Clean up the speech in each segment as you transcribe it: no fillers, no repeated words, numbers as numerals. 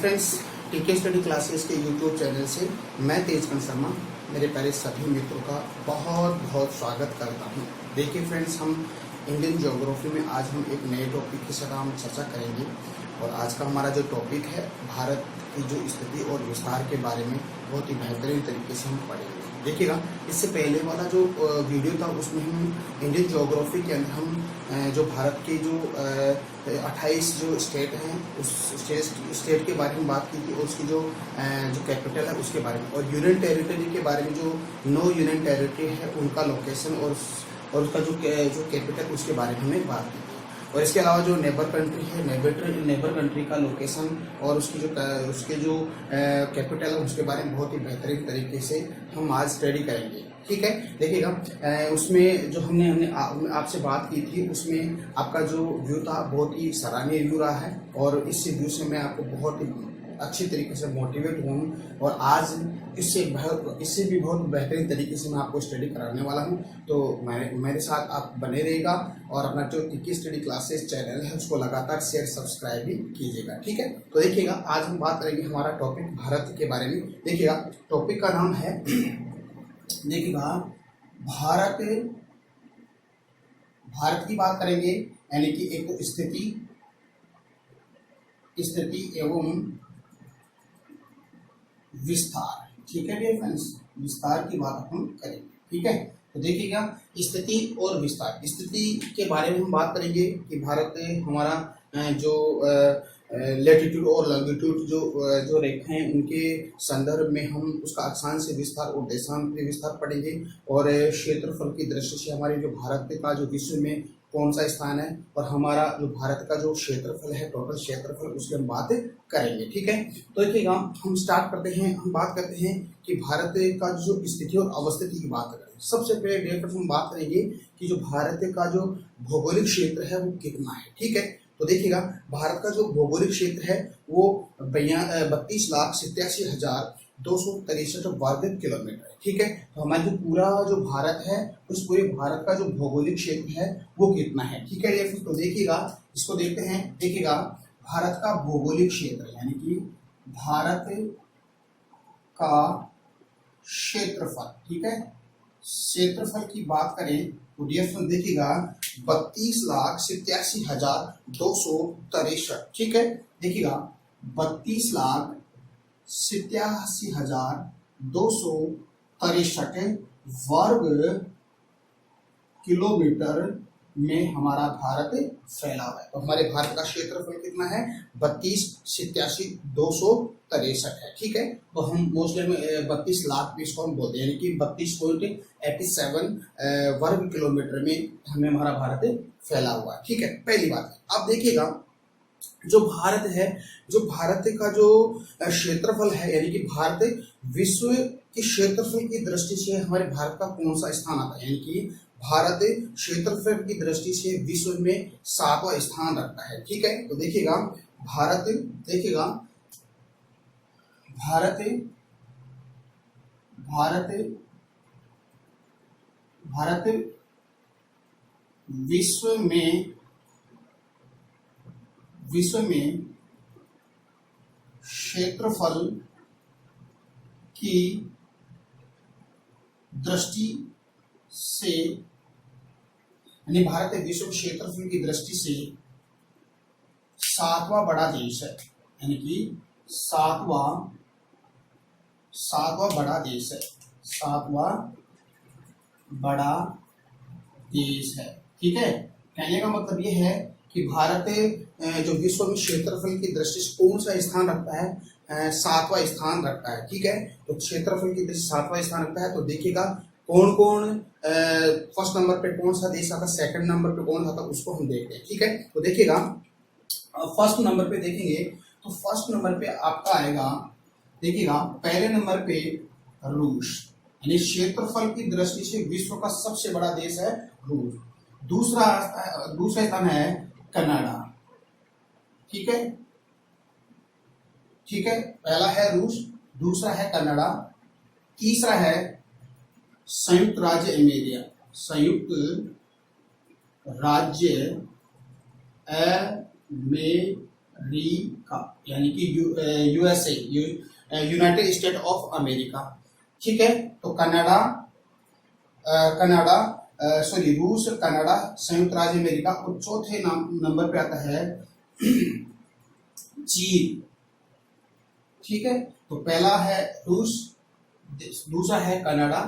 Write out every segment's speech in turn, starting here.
Friends, टीके study classes के YouTube channel से मैं तेजकन शर्मा मेरे प्यारे सभी मित्रों का बहुत बहुत स्वागत करता हूं। देखिए फ्रेंड्स, हम इंडियन ज्योग्राफी में आज हम एक नए टॉपिक के साथ हम चर्चा करेंगे और आज का हमारा जो टॉपिक है भारत की जो स्थिति और विस्तार के बारे में बहुत ही बेहतरीन तरीके से हम पढ़ेंगे। देखिएगा, इससे पहले वाला जो वीडियो था उसमें हम इंडियन ज्योग्राफी के अंदर हम जो भारत के जो 28 जो स्टेट हैं उस स्टेट के बारे में बात की थी और उसकी जो कैपिटल है उसके बारे में, और यूनियन टेरिटरी के बारे में जो 9 यूनियन टेरिटरी है उनका लोकेशन और उसका जो कैपिटल उसके बारे में हमने बात की थी। और इसके अलावा जो नेबर कंट्री है, नेबर कंट्री का लोकेशन और उसके जो कैपिटल है उसके बारे में बहुत ही बेहतरीन तरीके से हम आज स्टडी करेंगे। ठीक है, देखिएगा, उसमें जो हमने आपसे बात की थी उसमें आपका जो व्यू था बहुत ही सराहनीय व्यू रहा है और इस व्यू से मैं आपको बहुत ही अच्छी तरीके से मोटिवेट हूँ और आज इससे भी बहुत बेहतरीन तरीके से मैं आपको स्टडी कराने वाला हूँ। तो मेरे साथ आप बने रहिएगा और अपना जो टीके स्टडी क्लासेस चैनल है उसको लगातार शेयर सब्सक्राइब भी कीजिएगा। ठीक है, तो देखिएगा, आज हम बात करेंगे हमारा टॉपिक भारत के बारे में। देखिएगा, टॉपिक का नाम है, देखिएगा, भारत की बात करेंगे, यानी कि एक तो स्थिति एवं विस्तार। ठीक है डियर फ्रेंड्स, विस्तार की बात हम करेंगे। ठीक है, तो देखिएगा, स्थिति और विस्तार। स्थिति के बारे में हम बात करेंगे कि भारत हमारा जो लैटिट्यूड और लॉन्गिट्यूड जो रेखा हैं उनके संदर्भ में हम उसका अक्षांश विस्तार और देशांतर विस्तार पढ़ेंगे और क्षेत्रफल की दृष्टि से हमारे जो भारत का जो विश्व में कौन सा स्थान है और हमारा जो भारत का जो क्षेत्रफल है, टोटल क्षेत्रफल, उसकी हम बात करेंगे। ठीक है, तो देखिएगा, हम स्टार्ट करते हैं। हम बात करते हैं कि भारत का जो स्थिति और अवस्थिति की बात करें। सबसे पहले डेट हम बात करेंगे कि जो भारत का जो भौगोलिक क्षेत्र है वो कितना है। ठीक है, तो देखिएगा, भारत का जो भौगोलिक क्षेत्र है वो 32,87,263 वर्ग किलोमीटर है। ठीक है, तो हमारा जो पूरा जो भारत है उस पूरे भारत का जो भौगोलिक क्षेत्र है वो कितना है। ठीक है, तो देखिएगा, इसको देखते हैं। देखिएगा, भारत का भौगोलिक क्षेत्र यानी कि भारत का क्षेत्रफल। ठीक है, क्षेत्रफल की बात करें तो डियर देखिएगा 32,87,263। ठीक है, देखिएगा 32,87,263 वर्ग किलोमीटर में हमारा भारत फैला हुआ है। तो हमारे भारत का क्षेत्रफल कितना है? 32,87,263 है। ठीक है, तो हम मोस्टली में 32 लाख भी इसको हम बोलते हैं, यानी कि 32.87 वर्ग किलोमीटर में हमें हमारा भारत फैला हुआ है। ठीक है, पहली बात। अब देखिएगा, जो भारत है, जो भारत का जो क्षेत्रफल है, यानी कि भारत विश्व के क्षेत्रफल की दृष्टि से हमारे भारत का कौन सा स्थान आता है, यानी कि भारत क्षेत्रफल की दृष्टि से विश्व में 7वां स्थान रखता है। ठीक है, तो देखिएगा, भारत विश्व में क्षेत्रफल की दृष्टि से, यानी भारत विश्व क्षेत्रफल की दृष्टि से 7वां बड़ा देश है, यानी कि सातवां बड़ा देश है, 7वां बड़ा देश है। ठीक है, कहने का मतलब ये है कि भारत जो विश्व में क्षेत्रफल की दृष्टि से कौन सा स्थान रखता है? 7वां स्थान रखता है। ठीक है, तो क्षेत्रफल की दृष्टि 7वां स्थान रखता है। तो देखिएगा, कौन कौन फर्स्ट नंबर पे कौन सा देश आता, सेकंड नंबर पे कौन आता, उसको हम देखते हैं। ठीक है, तो देखिएगा, फर्स्ट नंबर पे देखेंगे तो फर्स्ट नंबर पे आपका आएगा, देखिएगा, पहले नंबर पे रूस, यानी क्षेत्रफल की दृष्टि से विश्व का सबसे बड़ा देश है रूस। दूसरा स्थान है कनाडा। ठीक है, पहला है रूस, दूसरा है कनाडा, तीसरा है संयुक्त राज्य अमेरिका, का, यानी कि USA, United state of America. ठीक है, तो रूस, कनाडा, संयुक्त राज्य अमेरिका, और चौथे नंबर पे आता है चीन। ठीक है, तो पहला है रूस, दूसरा है कनाडा,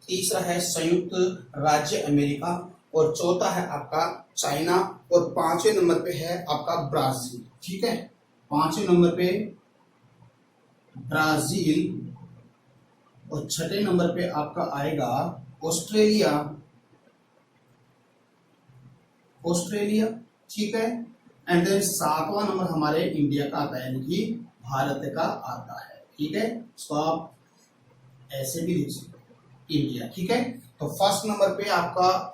तीसरा है संयुक्त राज्य अमेरिका, और चौथा है आपका चाइना, और पांचवें नंबर पे है आपका ब्राजील। ठीक है, पांचवें नंबर पे ब्राजील, और छठे नंबर पे आपका आएगा ऑस्ट्रेलिया। ठीक है, एंड देन सातवां नंबर हमारे इंडिया का आता है, यानी कि भारत का आता है। ठीक है, तो आप ऐसे भी लिख सकते हो इंडिया। ठीक है, तो फर्स्ट नंबर पे आपका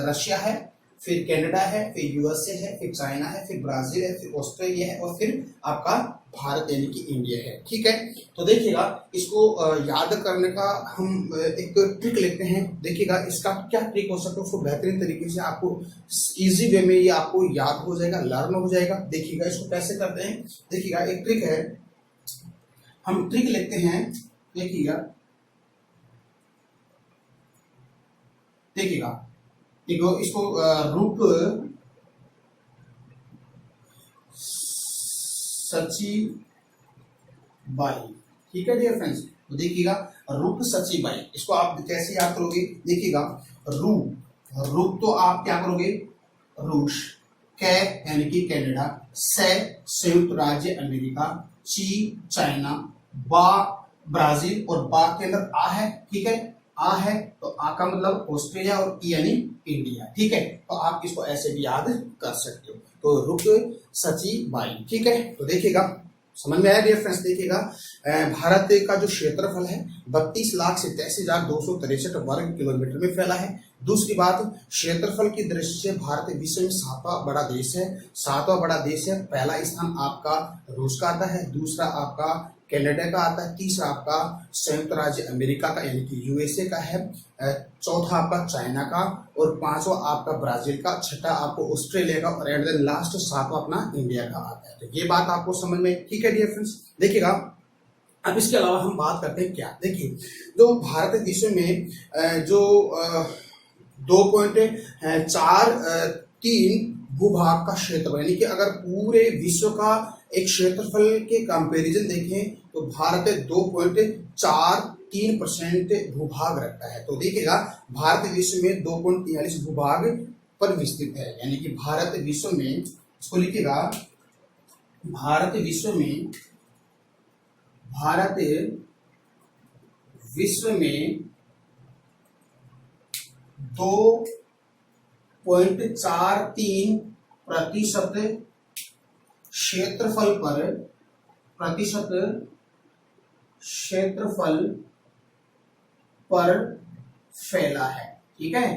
रशिया है, फिर कनाडा है, फिर यूएसए है, फिर चाइना है, फिर ब्राजील है, फिर ऑस्ट्रेलिया है, और फिर आपका भारत यानी कि इंडिया है। ठीक है, तो देखिएगा इसको याद करने का हम एक ट्रिक लेते हैं। देखिएगा इसका क्या ट्रिक हो सकता है, उसको बेहतरीन तरीके से आपको इजी वे में ये आपको याद हो जाएगा, लर्न हो जाएगा। देखिएगा इसको कैसे करते हैं। देखिएगा एक ट्रिक है, हम ट्रिक लेते हैं। देखिएगा इसको रूप सची बाई। ठीक है डियर फ्रेंड्स, तो देखिएगा रूप सची बाई, इसको आप कैसे याद करोगे। देखिएगा रूप तो आप क्या करोगे, रूस, कै यानी कि कनाडा, से संयुक्त राज्य अमेरिका, ची चाइना, बा ब्राजील, और बा के अंदर आ है। ठीक है, आ है तो आ का मतलब ऑस्ट्रेलिया, और ई यानी इंडिया। ठीक है, तो आप इसको ऐसे भी याद कर सकते हो, तो रूप सची बाई। ठीक है, तो देखिएगा समझ में आया डियर फ्रेंड्स। देखिएगा भारत का जो क्षेत्रफल है 32,87,263 वर्ग किलोमीटर में फैला है। दूसरी बात, क्षेत्रफल की दृष्टि से भारत विश्व में सातवां बड़ा देश है। पहला स्थान आपका रूस का आता है, दूसरा आपका कनाडा का आता है, तीसरा आपका संयुक्त राज्य अमेरिका का यानी कि यूएसए का है, चौथा आपका चाइना का, और पांचवा आपका ब्राजील का, छठा आपको ऑस्ट्रेलिया का, और एट द लास्ट सातवां अपना इंडिया का आता है। तो ये बात आपको समझ में। ठीक है डियर फ्रेंड्स, देखिएगा अब इसके अलावा हम बात करते हैं क्या। देखिए जो भारत विश्व में जो 2.43 भूभाग का क्षेत्र, यानी कि अगर पूरे विश्व का एक क्षेत्रफल के कंपैरिजन देखें तो भारत 2.43% भूभाग रखता है। तो देखिएगा भारत विश्व में 2.43 भूभाग पर विस्तृत है, यानी कि भारत विश्व में, इसको लिखिएगा भारत विश्व में 2.43% क्षेत्रफल पर फैला है। ठीक है,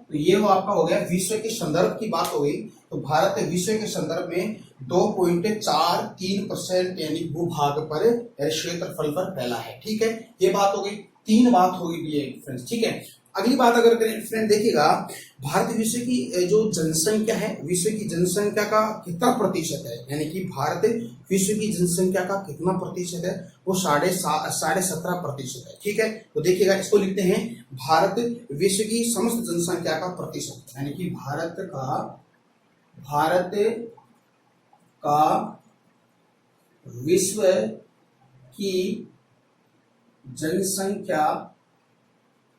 तो ये वो आपका हो गया विश्व के संदर्भ की बात हो गई। तो भारत विश्व के संदर्भ में 2.43% यानी भूभाग पर क्षेत्रफल पर फैला है। ठीक है, ये बात हो गई, तीन बात होगी फ्रेंड्स। ठीक है, अगली बात अगर करें फ्रेंड, देखिएगा भारत विश्व की जो जनसंख्या है, विश्व की जनसंख्या का कितना प्रतिशत है, यानी कि भारत विश्व की जनसंख्या का कितना प्रतिशत है, वो 17.5% है। ठीक है, तो देखिएगा इसको लिखते हैं भारत विश्व की समस्त जनसंख्या का प्रतिशत, यानी कि भारत का विश्व की जनसंख्या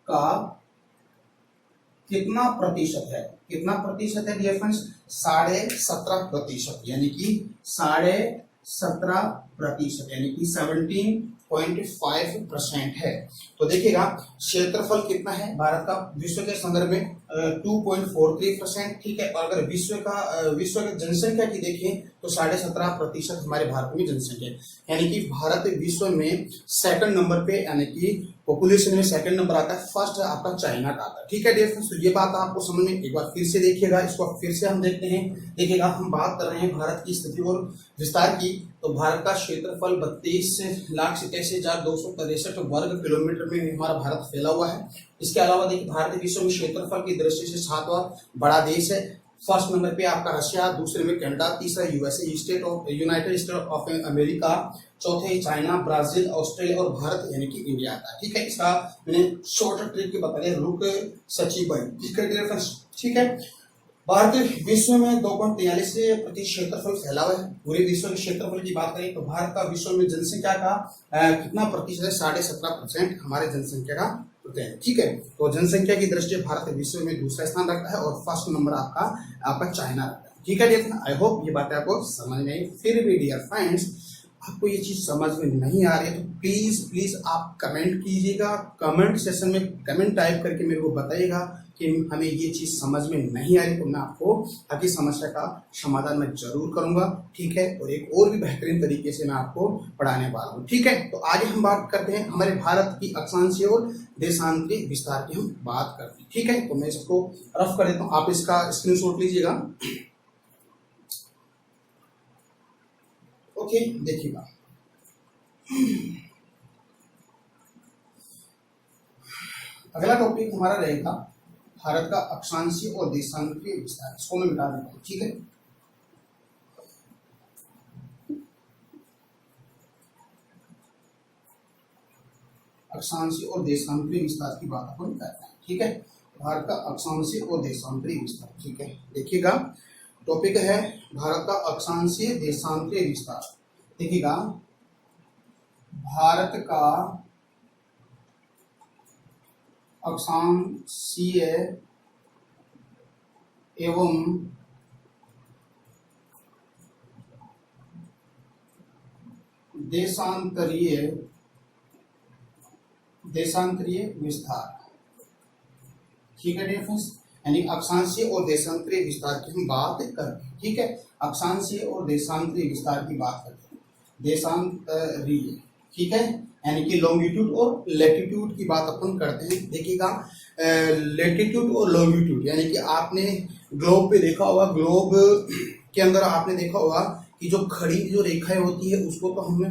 का कितना प्रतिशत है डियर फ्रेंड्स, 17.5%, यानी कि 17.5%, यानी कि 17.5% है। तो देखिएगा क्षेत्रफल कितना है भारत का विश्व के संदर्भ में 2.43%। ठीक है, और अगर विश्व की जनसंख्या की देखें तो 17.5% हमारे भारत में जनसंख्या है, यानी कि भारत विश्व में सेकंड नंबर पे, यानी कि पॉपुलेशन में सेकंड नंबर आता है, फर्स्ट आपका चाइना का आता है। ठीक है डियर फ्रेंड्स, तो ये बात आपको समझ में, एक बार फिर से देखिएगा, इसको फिर से हम देखते हैं। देखिएगा हम बात कर रहे हैं भारत की स्थिति और विस्तार की। तो भारत का क्षेत्रफल 32,87,263 वर्ग किलोमीटर में हमारा भारत फैला हुआ है। इसके अलावा देखिए भारत विश्व में क्षेत्रफल की दृष्टि से सातवां बड़ा देश है। फर्स्ट नंबर पे आपका रशिया, दूसरे में कनाडा, तीसरा USA United state of America, चौथे चाइना, ब्राजील, ऑस्ट्रेलिया और भारत यानी कि इंडिया आता है। ठीक है, इसका मैंने शॉर्ट ट्रिक के बता दिया, रुक सचिव, ठीक है। भारत विश्व में 2.43% क्षेत्रफल फैला हुआ है। पूरे विश्व के क्षेत्रफल की बात करें तो भारत का विश्व में जनसंख्या का कितना प्रतिशत है? 17.5% हमारे जनसंख्या का होते हैं। ठीक है, तो जनसंख्या की दृष्टि भारत विश्व में दूसरा स्थान रखता है और फर्स्ट नंबर आपका चाइना रखता है। ठीक है डियर, आई होप ये बातें आपको समझ में आई। फिर भी डियर फ्रेंड्स, आपको ये चीज समझ में नहीं आ रही है तो प्लीज प्लीज आप कमेंट कीजिएगा, कमेंट सेशन में कमेंट टाइप करके मेरे को बताइएगा कि हमें ये चीज समझ में नहीं आ रही, तो मैं आपको आपकी समस्या का समाधान मैं जरूर करूंगा। ठीक है, और एक और भी बेहतरीन तरीके से मैं आपको पढ़ाने वाला हूँ। ठीक है, तो आज हम बात करते हैं हमारे भारत की अक्षांशीय और देशांतरीय विस्तार की हम बात करते हैं। ठीक है, तो मैं इसको रफ कर देता हूँ, आप इसका स्क्रीनशॉट लीजिएगा। ओके, देखिएगा, अगला टॉपिक हमारा रहेगा भारत का अक्षांशीय और देशांतरीय विस्तार। इसको मैं मिटा देता हूं। ठीक है, अक्षांशीय और देशांतरीय विस्तार की बात अपन करते हैं। ठीक है, भारत का अक्षांशीय और देशांतरीय विस्तार। ठीक है, देखिएगा, टॉपिक है भारत का अक्षांशीय देशांतरीय विस्तार। देखिएगा, भारत का अक्षांशीय एवं देशांतरीय विस्तार। ठीक है डियर फ्रेंड्स, यानी अक्षांशीय और देशांतरीय विस्तार की हम बात करते हैं। ठीक है, अक्षांशीय और देशांतरीय विस्तार की बात करते हैं। देशांतरीय, ठीक है, यानी कि लॉन्गिट्यूड और लैटिट्यूड की बात अपन करते हैं। देखिएगा, लैटिट्यूड और लॉन्गिट्यूड यानी कि आपने ग्लोब पे देखा होगा, ग्लोब के अंदर आपने देखा होगा कि जो खड़ी जो रेखाएं होती है उसको तो हम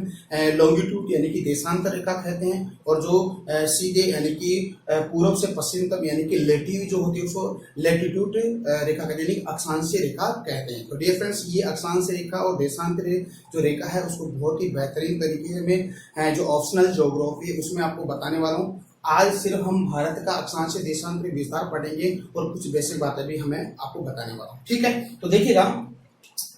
लॉन्गिट्यूड यानी कि देशांतर रेखा कहते हैं, और जो सीधे यानी कि पूर्व से पश्चिम तक यानी कि लेटिव जो होती है उसको लैटिट्यूड रेखा कहते हैं, यानी अक्षांशीय रेखा कहते हैं। तो डियर फ्रेंड्स, ये अक्षांशीय रेखा और देशांतरीय जो रेखा है उसको बहुत ही बेहतरीन तरीके में जो ऑप्शनल ज्योग्राफी है उसमें आपको बताने वाला हूँ। आज सिर्फ हम भारत का अक्षांशीय देशांतरीय विस्तार पढ़ेंगे और कुछ बेसिक बातें भी हमें आपको बताने वाला हूँ। ठीक है, तो देखिएगा,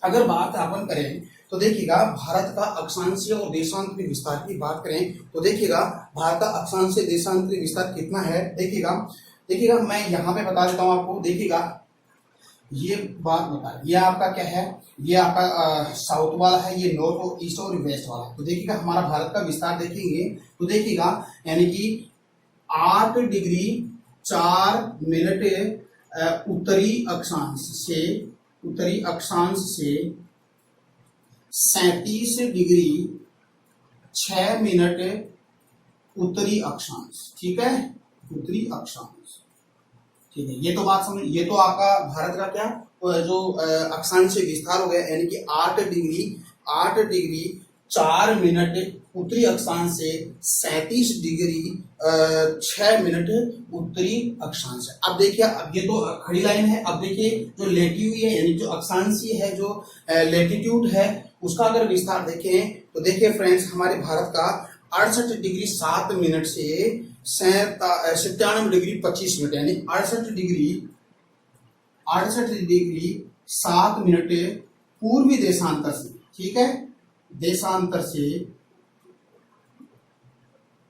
अगर बात अपन करें तो देखिएगा, भारत का अक्षांशीय और देशांतरीय विस्तार की बात करें तो देखिएगा, भारत का अक्षांशीय देशांतरीय विस्तार कितना है। देखिएगा, मैं यहाँ पे बता देता हूँ आपको। देखिएगा, ये बात बता, ये आपका क्या है, ये आपका साउथ वाला है, ये नॉर्थ और ईस्ट और वेस्ट वाला। तो देखिएगा, हमारा भारत का विस्तार देखेंगे तो देखिएगा, यानी कि 8 डिग्री 4 मिनट उत्तरी अक्षांश से 37 डिग्री 6 मिनट उत्तरी अक्षांश। ठीक है, उत्तरी अक्षांश। ठीक है, ये तो बात समझ, ये तो आपका भारत का क्या जो अक्षांशीय विस्तार हो गया, यानी कि 8 डिग्री 4 मिनट उत्तरी अक्षांश से 37 डिग्री 6 मिनट उत्तरी अक्षांश है। अब देखिए, अब ये तो खड़ी लाइन है। अब देखिए, जो लेटिव है यानी जो अक्षांशीय है, जो लेटिट्यूड है, उसका अगर विस्तार देखें तो देखिए फ्रेंड्स, हमारे भारत का 68 डिग्री 7 मिनट से 97 डिग्री 25 मिनट, यानी 68 डिग्री 7 मिनट पूर्वी देशांतर से, ठीक है, देशांतर से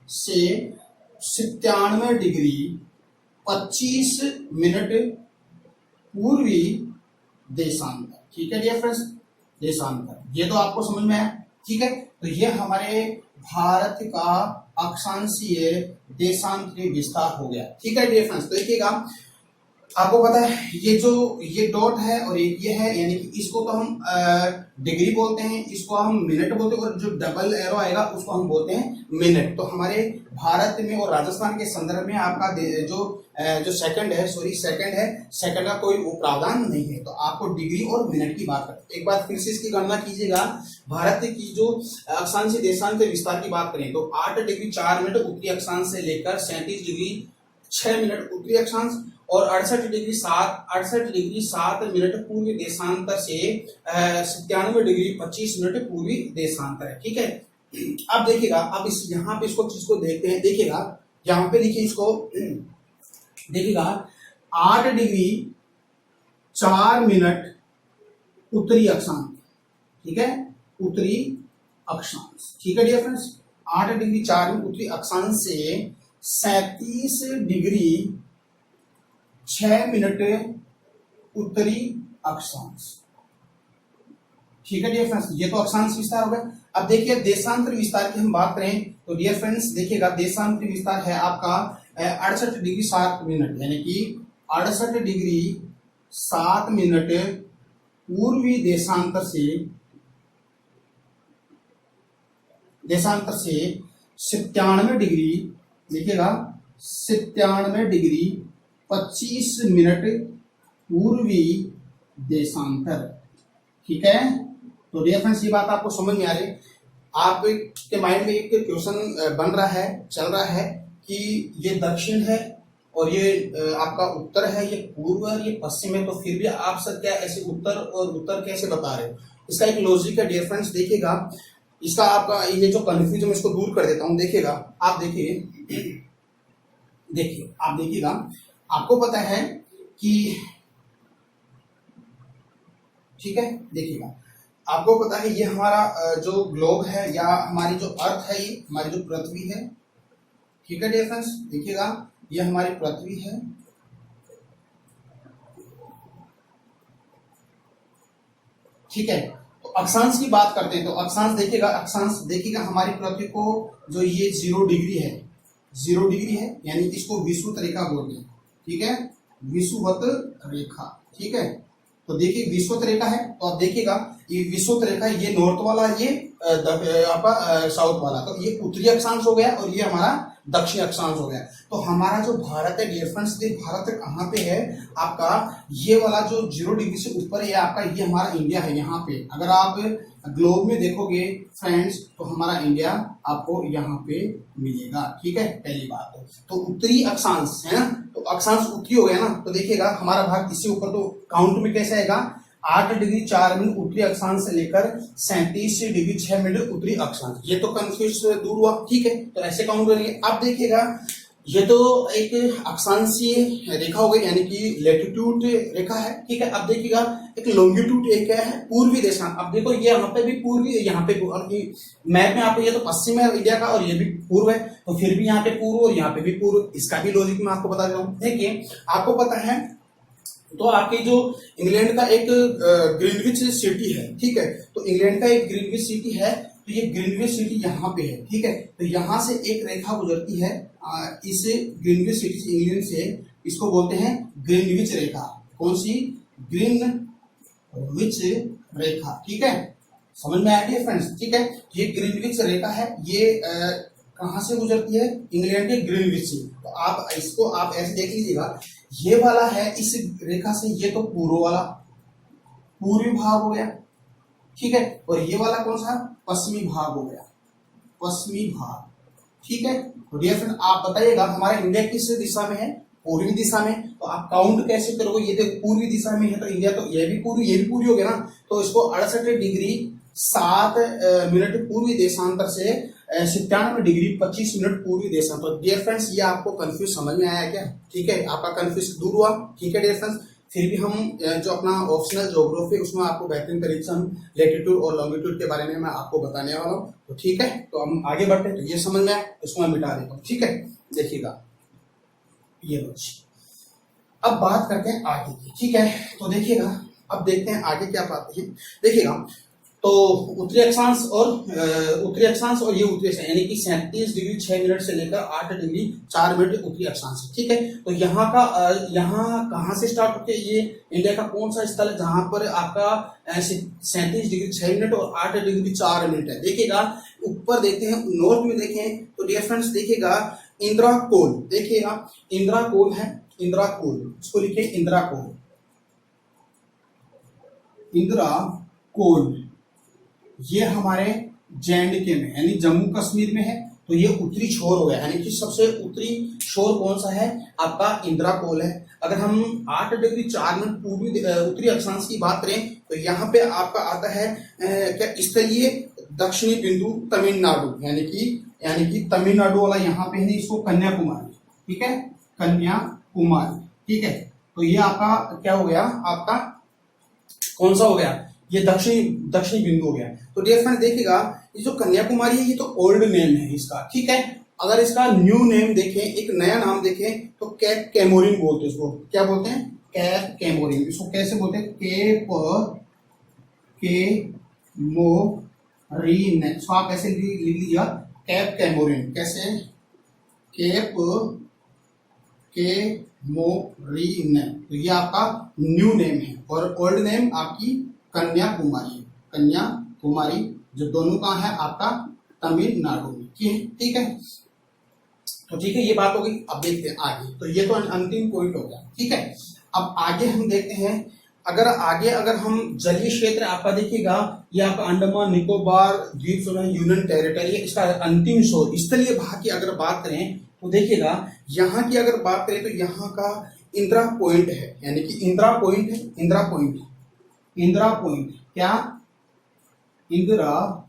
97 डिग्री 25 मिनट पूर्वी देशांतर। ठीक है डियर फ्रेंड्स, देशांतर, ये तो आपको समझ में आया। ठीक है, तो ये हमारे भारत का अक्षांशीय देशांतरीय विस्तार हो गया। ठीक है डियर फ्रेंड्स, तो देखिएगा, आपको पता है ये डॉट है और एक ये है, यानी कि इसको तो हम डिग्री बोलते हैं, इसको हम मिनट बोलते हैं, और जो डबल एरो आएगा उसको हम बोलते हैं मिनट। तो हमारे भारत में और राजस्थान के संदर्भ में आपका जो सेकंड का कोई प्रावधान नहीं है, तो आपको डिग्री और मिनट की बात करते हैं। एक बार फिर से इसकी गणना कीजिएगा। भारत की जो अक्षांशीय देशांतरीय विस्तार की बात करें तो 8 डिग्री 4 मिनट उत्तरी अक्षांश से लेकर 37 डिग्री 6 मिनट उत्तरी अक्षांश और 68 डिग्री 7 मिनट पूर्वी देशांतर से 97 डिग्री 25 मिनट पूर्वी देशांतर है। ठीक है, अब देखिएगा, अब इस यहाँ पे इसको चीज को देखते हैं। देखिएगा यहाँ पे देखिए इसको, देखिएगा 8 डिग्री 4 मिनट उत्तरी अक्षांश, ठीक है, उत्तरी अक्षांश। ठीक है डियर फ्रेंड्स, 8 डिग्री 4 मिनट उत्तरी अक्षांश से 37 डिग्री 6 मिनट उत्तरी अक्षांश। ठीक है डियर फ्रेंड्स, ये तो अक्षांश विस्तार हो गया। अब देखिए देशांतर विस्तार की हम बात करें तो डियर फ्रेंड्स देखिएगा, देशांतर विस्तार है आपका 68 डिग्री 7 मिनट, यानी कि 68 डिग्री 7 मिनट पूर्वी देशांतर से 97 डिग्री, देखिएगा 97 डिग्री 25 मिनट पूर्वी देशांतर। ठीक है, तो डियर फ्रेंड्स ये बात आपको समझ में आ रही, आपके माइंड में एक क्वेश्चन बन रहा है, चल रहा है कि ये दक्षिण है और ये आपका उत्तर है, ये पूर्व है, ये पश्चिम है, तो फिर भी आप सर क्या ऐसे उत्तर और उत्तर कैसे बता रहे हो? इसका एक लॉजिक है डियर फ्रेंड्स। देखिएगा इसका आपका ये जो कंफ्यूजन इसको दूर कर देता हूं। देखिएगा आप देखिए आप देखिएगा, आपको पता है कि, ठीक है, देखिएगा आपको पता है ये हमारा जो ग्लोब है या हमारी जो अर्थ है, ये हमारी जो पृथ्वी है। ठीक है डियर फ्रेंड्स, देखिएगा ये हमारी पृथ्वी है। ठीक है, तो अक्षांश की बात करते हैं तो अक्षांश देखिएगा हमारी पृथ्वी को जो ये 0 डिग्री है, 0 डिग्री है, यानी इसको विषुवत रेखा बोलते हैं। ठीक है, विषुवत रेखा। ठीक है, तो देखिए विषुवत रेखा है, तो आप देखिएगा ये विषुवत रेखा, ये नॉर्थ वाला, ये आपका साउथ वाला, तो ये उत्तरी अक्षांश हो गया और ये हमारा दक्षिण अक्षांश हो गया। तो हमारा जो भारत है डियर फ्रेंड्स, भारत कहाँ पे है आपका, ये वाला जो 0 डिग्री से ऊपर है आपका, ये हमारा इंडिया है। यहाँ पे अगर आप ग्लोब में देखोगे फ्रेंड्स तो हमारा इंडिया आपको यहाँ पे मिलेगा। ठीक है, पहली बात तो उत्तरी अक्षांश है ना, तो अक्षांश उत्तरी हो गया ना, तो देखिएगा हमारा भारत इससे ऊपर, तो काउंट में कैसे आएगा, 8 डिग्री 4 मिनट उत्तरी अक्षांश से लेकर 37 डिग्री 6 मिनट उत्तरी अक्षांश। ये तो कंफ्यूज दूर हुआ। ठीक है, तो ऐसे काउंट करेंगे। अब देखिएगा ये तो एक अक्षांशीय रेखा हो गई, यानी कि लैटिट्यूड रेखा है। ठीक है, अब देखिएगा एक लॉन्गिट्यूड एक क्या है, पूर्वी देशांतर। अब देखो ये यहाँ पे भी पूर्वी, यहाँ पे मैप में आपको ये तो पश्चिम है इंडिया का और ये भी पूर्व है, तो फिर भी यहाँ पे पूर्व और यहाँ पे भी पूर्व। इसका भी लॉजिक मैं आपको बता देता हूँ। देखिए आपको पता है तो आपके जो इंग्लैंड का एक ग्रीनविच सिटी है। ठीक है, तो इंग्लैंड का एक ग्रीनविच सिटी है, तो ये ग्रीनविच सिटी यहाँ पे है। ठीक है, तो यहाँ से एक रेखा गुजरती है इस ग्रीनविच सिटी से, इंग्लैंड से, इसको बोलते हैं ग्रीनविच रेखा। कौन सी, ग्रीनविच रेखा। ठीक है, समझ में आया फ्रेंड्स। ठीक है, ये ग्रीनविच रेखा है, ये कहाँ से गुजरती है, इंग्लैंड के ग्रीनविच से। तो आप इसको आप ऐसे देख लीजिएगा, ये वाला है इस रेखा से, ये तो पूर्व वाला पूर्वी भाग हो गया। ठीक है, और ये वाला कौन सा, पश्चिमी भाग हो गया, पश्चिमी भाग। ठीक है, तो डियर फ्रेंड आप बताइएगा हमारा इंडिया किस दिशा में है, पूर्वी दिशा में। तो आप काउंट कैसे करोगे, ये तो पूर्वी दिशा में है तो इंडिया तो ये भी पूर्वी हो गया ना, तो इसको 68 डिग्री 7 मिनट पूर्वी देशांतर से 97 डिग्री 25 मिनट पूर्वी देशांतर। डियर फ्रेंड्स ये आपको कंफ्यूज समझ में आया क्या? ठीक है, आपका कंफ्यूज दूर हुआ। ठीक है डियर फ्रेंड्स, फिर भी हम जो अपना ऑप्शनल ज्योग्राफी उसमें आपको बेहतरीन तरीके से हम लैटिट्यूड और लॉन्गिट्यूड के बारे में मैं आपको बताने वाला हूँ। तो ठीक है, तो हम आगे बढ़ते हैं। तो ये समझ में आया, इसको मैं मिटा देता हूँ। ठीक है, देखिएगा ये बच्चे, अब बात करते हैं आगे की। ठीक है, तो देखिएगा अब देखते हैं आगे क्या बात है। देखिएगा तो उत्तरी अक्षांश और ये उत्तरी अक्षांश, यानी कि 37 डिग्री 6 मिनट से लेकर 8 डिग्री 4 मिनट उत्तरी अक्षांश। ठीक है, तो यहाँ कहाँ से स्टार्ट होते हैं, ये इंडिया का कौन सा स्थल है जहां पर आपका 37 डिग्री 6 मिनट और 8 डिग्री 4 मिनट है। देखिएगा ऊपर देखते हैं, नॉर्थ में देखें तो डियर फ्रेंड्स देखिएगा इंद्राकोल, देखिएगा इंद्राकोल है, इंद्राकोल, इसको लिखिए इंद्राकोल, इंद्राकोल, ये हमारे JNK में यानी जम्मू कश्मीर में है। तो ये उत्तरी छोर हो गया, यानी कि सबसे उत्तरी छोर कौन सा है आपका इंद्राकोल है। अगर हम 8 डिग्री 4 मिनट पूर्वी उत्तरी अक्षांश की बात करें तो यहाँ पे आपका आता है क्या स्थलीय दक्षिणी बिंदु तमिलनाडु, यानी कि तमिलनाडु वाला यहाँ पे है इसको कन्याकुमारी, ठीक है, कन्याकुमारी, ठीक है। तो ये आपका क्या हो गया, आपका कौन सा हो गया, ये दक्षिणी बिंदु हो गया। तो डियर फ्रेंड देखिएगा ये जो कन्याकुमारी है ये तो ओल्ड नेम है इसका, ठीक है। अगर इसका न्यू नेम देखें, एक नया नाम देखें तो कैप कैमोरिन बोलते हैं इसको। क्या बोलते हैं, कैप कैमोरिन। इसको कैसे बोलते हैं, केप कैमोरिन। इसको आप ऐसे लिख लीजिएगा कैप कैमोरिन। कैसे, केप कैमोरिन। तो ये आपका न्यू नेम है और ओल्ड नेम आपकी कन्याकुमारी, कन्याकुमारी जो दोनों का है आपका तमिलनाडु में, ठीक है। तो ठीक है, ये बात हो गई। अब देखते हैं आगे। तो ये तो अंतिम पॉइंट हो गया, ठीक है। अब आगे हम देखते हैं, अगर हम जलीय क्षेत्र आपका देखिएगा, ये आपका अंडमान निकोबार द्वीप समूह यूनियन टेरिटरी है, इसका अंतिम छोर स्थलीय भाग की अगर बात करें तो देखिएगा यहाँ की अगर बात करें तो यहाँ का इंदिरा पॉइंट है, यानी कि इंदिरा पॉइंट है, इंदिरा पॉइंट क्या, इंदिरा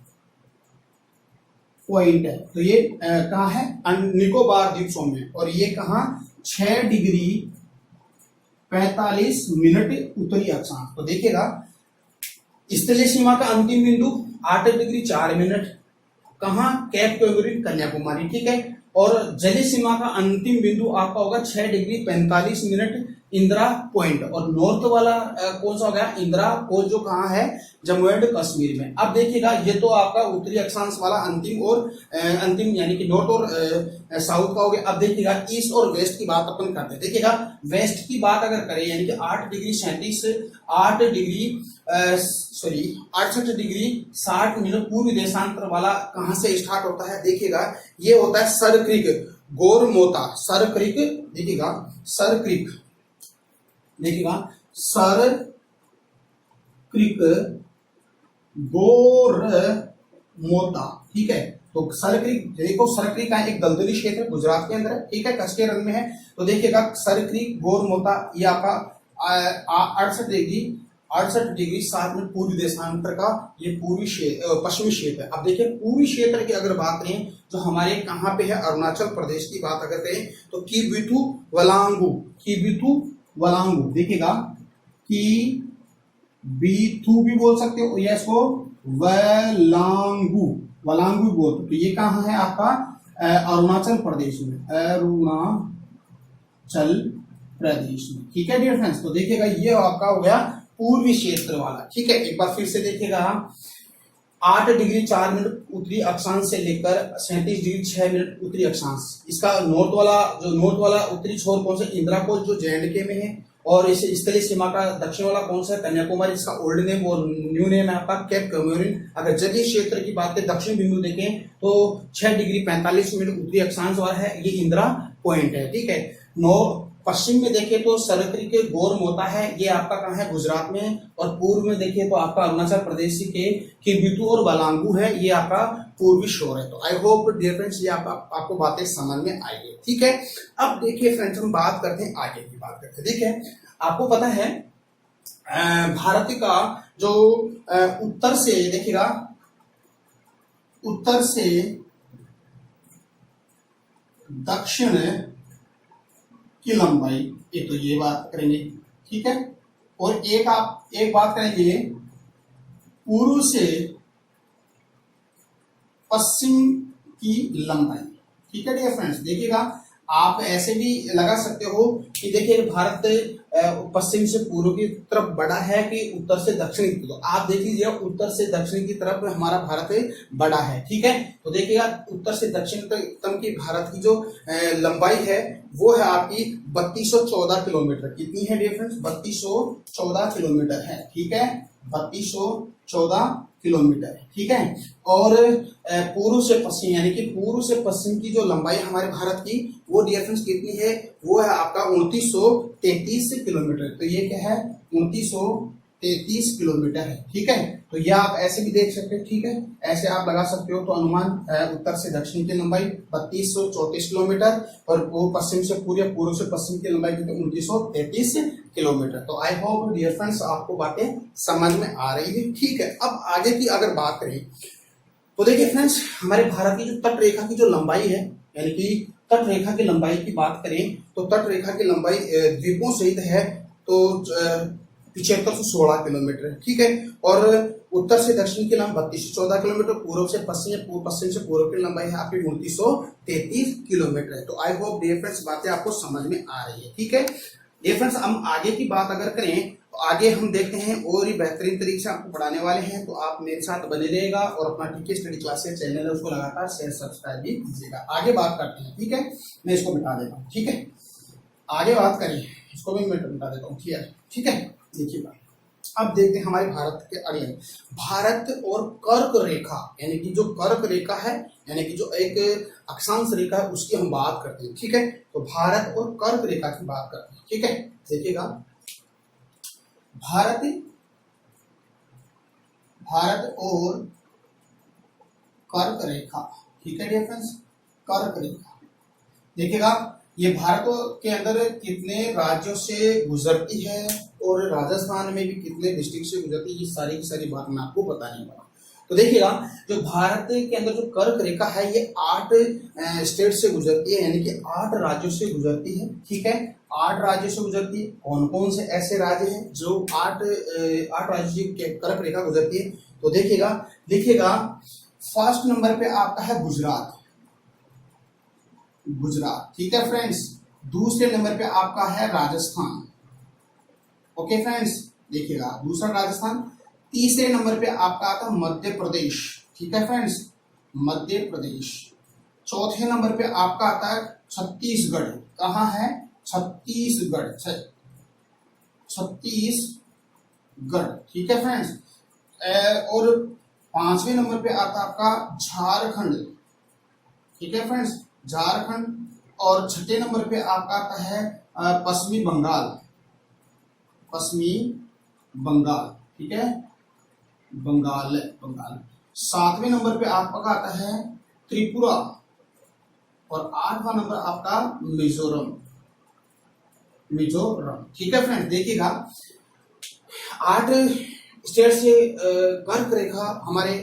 पॉइंट है। तो ये कहाँ है, निकोबार द्वीप समूह में, और ये कहाँ 6 डिग्री 45 मिनट उत्तरी अक्षांश। तो देखिएगा स्थलीय सीमा का अंतिम बिंदु 8 डिग्री 4 मिनट, कहाँ, कैप कैमोरिन कन्याकुमारी, ठीक है। और जलीय सीमा का अंतिम बिंदु आपका होगा 6 डिग्री 45 मिनट इंदिरा पॉइंट, और नॉर्थ वाला कौन सा हो गया, इंदिरा कोल, जो कहाँ है, जम्मू एंड कश्मीर में। अब देखिएगा ये तो आपका उत्तरी अक्षांश वाला अंतिम यानी कि नॉर्थ और साउथ का हो गया। अब देखिएगा ईस्ट और वेस्ट की बात अपन करते हैं। देखिएगा वेस्ट की बात अगर करें, यानी कि 68 डिग्री 60 मिनट पूर्वी देशांतर वाला कहां से स्टार्ट होता है, देखिएगा ये होता है सर क्रिक, गोरमोता, सर क्रिक, देखिएगा सर क्रिक, सर क्रिक गोरमोता, ठीक है। तो सर क्रिक, देखो सर क्रिक का एक दलदली क्षेत्र गुजरात के अंदर है, ठीक है, कच्चे रंग में है। तो देखिएगा सर क्रिक गोरमोता ये आपका 68 डिग्री 7 मिनट पूर्वी देशांतर का ये पश्चिमी क्षेत्र है। अब देखिए पूर्वी क्षेत्र की अगर बात करें जो हमारे कहाँ पे है, अरुणाचल प्रदेश की बात अगर करें तो किबिथु वलांगू, देखिएगा किबिथु भी बोल सकते हो या इसको वलांगू बोलते। तो ये कहाँ है आपका अरुणाचल प्रदेश में, ठीक है डियर फ्रेंड्स। तो देखिएगा ये आपका हो गया पूर्वी क्षेत्र वाला, ठीक है। एक बार फिर से देखिएगा 8 डिग्री 4 मिनट उत्तरी अक्षांश से लेकर 37 डिग्री 6 मिनट उत्तरी अक्षांश। इसका नॉर्थ वाला उत्तरी छोर कौन सा, इंदिरा कोल जो J&K में है, और इस स्थलीय सीमा का दक्षिण वाला कौन सा है, कन्याकुमारी, इसका ओल्ड नेम और न्यू नेम है आपका कैप कैमोरिन। अगर जलीय क्षेत्र की बात करें, दक्षिण बिंदु देखें तो 6 डिग्री 45 मिनट उत्तरी अक्षांश वाला है, ये इंदिरा पॉइंट है, ठीक है। पश्चिम में देखें तो सरक्रिक के गोरमोता है, ये आपका कहाँ है, गुजरात में। और पूर्व में देखें तो आपका अरुणाचल प्रदेश के किबिथु और वलांगू है, ये आपका पूर्वी शोर है। तो आई होप डियर फ्रेंड्स ये आपको बातें समझ में आएगी, ठीक है। अब देखिए फ्रेंड्स हम बात करते हैं आगे की बात करते हैं। देखिए आपको पता है भारत का जो उत्तर से देखिएगा, उत्तर से दक्षिण की लंबाई, ये तो ये बात करेंगे, ठीक है। और एक बात करेंगे पूर्व से पश्चिम की लंबाई, ठीक है डियर फ्रेंड्स। देखिएगा आप ऐसे भी लगा सकते हो कि देखिए भारत पश्चिम से पूर्व की तरफ बढ़ा है कि उत्तर से दक्षिण की। तो आप देख लीजिए उत्तर से दक्षिण की तरफ हमारा भारत बढ़ा है, ठीक है। तो देखिएगा उत्तर से दक्षिण तक की भारत की जो लंबाई है वो है आपकी 3214 किलोमीटर। कितनी है डियर फ्रेंड्स, 3214 किलोमीटर है, ठीक है, 3214 किलोमीटर, ठीक है। और पूर्व से पश्चिम यानी कि पूर्व से पश्चिम की जो लंबाई हमारे भारत की वो डियर फ्रेंड्स कितनी है, वो है आपका 2933 किलोमीटर। तो ये क्या है, 2933 33 किलोमीटर है। ठीक है, तो यह आप ऐसे भी देख सकते हैं। ठीक है, ऐसे आप लगा सकते हो। तो अनुमान उत्तर से दक्षिण की लंबाई 3234 किलोमीटर और पश्चिम से पूर्व से पश्चिम की लंबाई 2933 किलोमीटर। तो आई होप डियर फ्रेंड्स आपको बातें समझ में आ रही है। ठीक है, अब आगे की अगर बात करें तो देखिए फ्रेंड्स, हमारे भारत की जो तट रेखा की जो लंबाई है, यानी कि तट रेखा की लंबाई की बात करें तो तट रेखा की लंबाई द्वीपों सहित है तो 7516 किलोमीटर। ठीक है, और उत्तर से दक्षिण की लंबाई 3214 किलोमीटर, पूर्व से पश्चिम से पूर्व की लंबाई है आपकी 2933 किलोमीटर है। तो आई होप डियर फ्रेंड्स बातें आपको समझ में आ रही है। ठीक है डियर फ्रेंड्स, हम आगे की बात अगर करें तो आगे हम देखते हैं और ही बेहतरीन तरीके से आपको पढ़ाने वाले हैं। तो आप मेरे साथ बने रहेगा और अपना टीके स्टडी क्लासेस चैनल है उसको लगातार शेयर सब्सक्राइब भी कीजिएगा। आगे बात करते हैं। ठीक है, मैं इसको मिटा देता हूँ। ठीक है, आगे बात करें, इसको भी मैं मिटा देता हूँ। ठीक है, देखिए अब देखते हैं हमारे भारत के अगले, भारत और कर्क रेखा, यानी कि जो कर्क रेखा है, यानी कि जो एक अक्षांश रेखा है उसकी हम बात करते हैं। ठीक है, तो भारत और कर्क रेखा की बात करते हैं। ठीक है, देखिएगा भारत और कर्क रेखा। ठीक है डियर फ्रेंड्स, कर्क रेखा देखिएगा ये भारत के अंदर कितने राज्यों से गुजरती है और राजस्थान में भी कितने डिस्ट्रिक्ट से गुजरती है, ये सारी की सारी बात मैं आपको बताने वाला हूं। तो देखिएगा जो भारत के अंदर जो कर्क रेखा है ये 8 स्टेट से गुजरती है, यानी कि 8 राज्यों से गुजरती है। ठीक है, 8 राज्यों से गुजरती है। कौन कौन से ऐसे राज्य हैं जो 8 राज्यों से कर्क रेखा गुजरती है? तो देखिएगा फर्स्ट नंबर पे आपका है गुजरात। ठीक है फ्रेंड्स, दूसरे नंबर पे आपका है राजस्थान। ओके फ्रेंड्स, देखिएगा दूसरा राजस्थान। तीसरे नंबर पे आपका आता है मध्य प्रदेश। ठीक है फ्रेंड्स, मध्य प्रदेश। चौथे नंबर पे आपका आता है छत्तीसगढ़। कहाँ है? छत्तीसगढ़। ठीक है फ्रेंड्स, और पांचवें नंबर पे आता है आपका झारखंड। ठीक है फ्रेंड्स, झारखंड। और छठे नंबर पे आपका आता है पश्चिमी बंगाल। ठीक है, बंगाल। सातवें नंबर पे आपका आता है त्रिपुरा और 8वां नंबर आपका मिजोरम। ठीक है फ्रेंड्स, देखिएगा 8 स्टेट से कर्क रेखा हमारे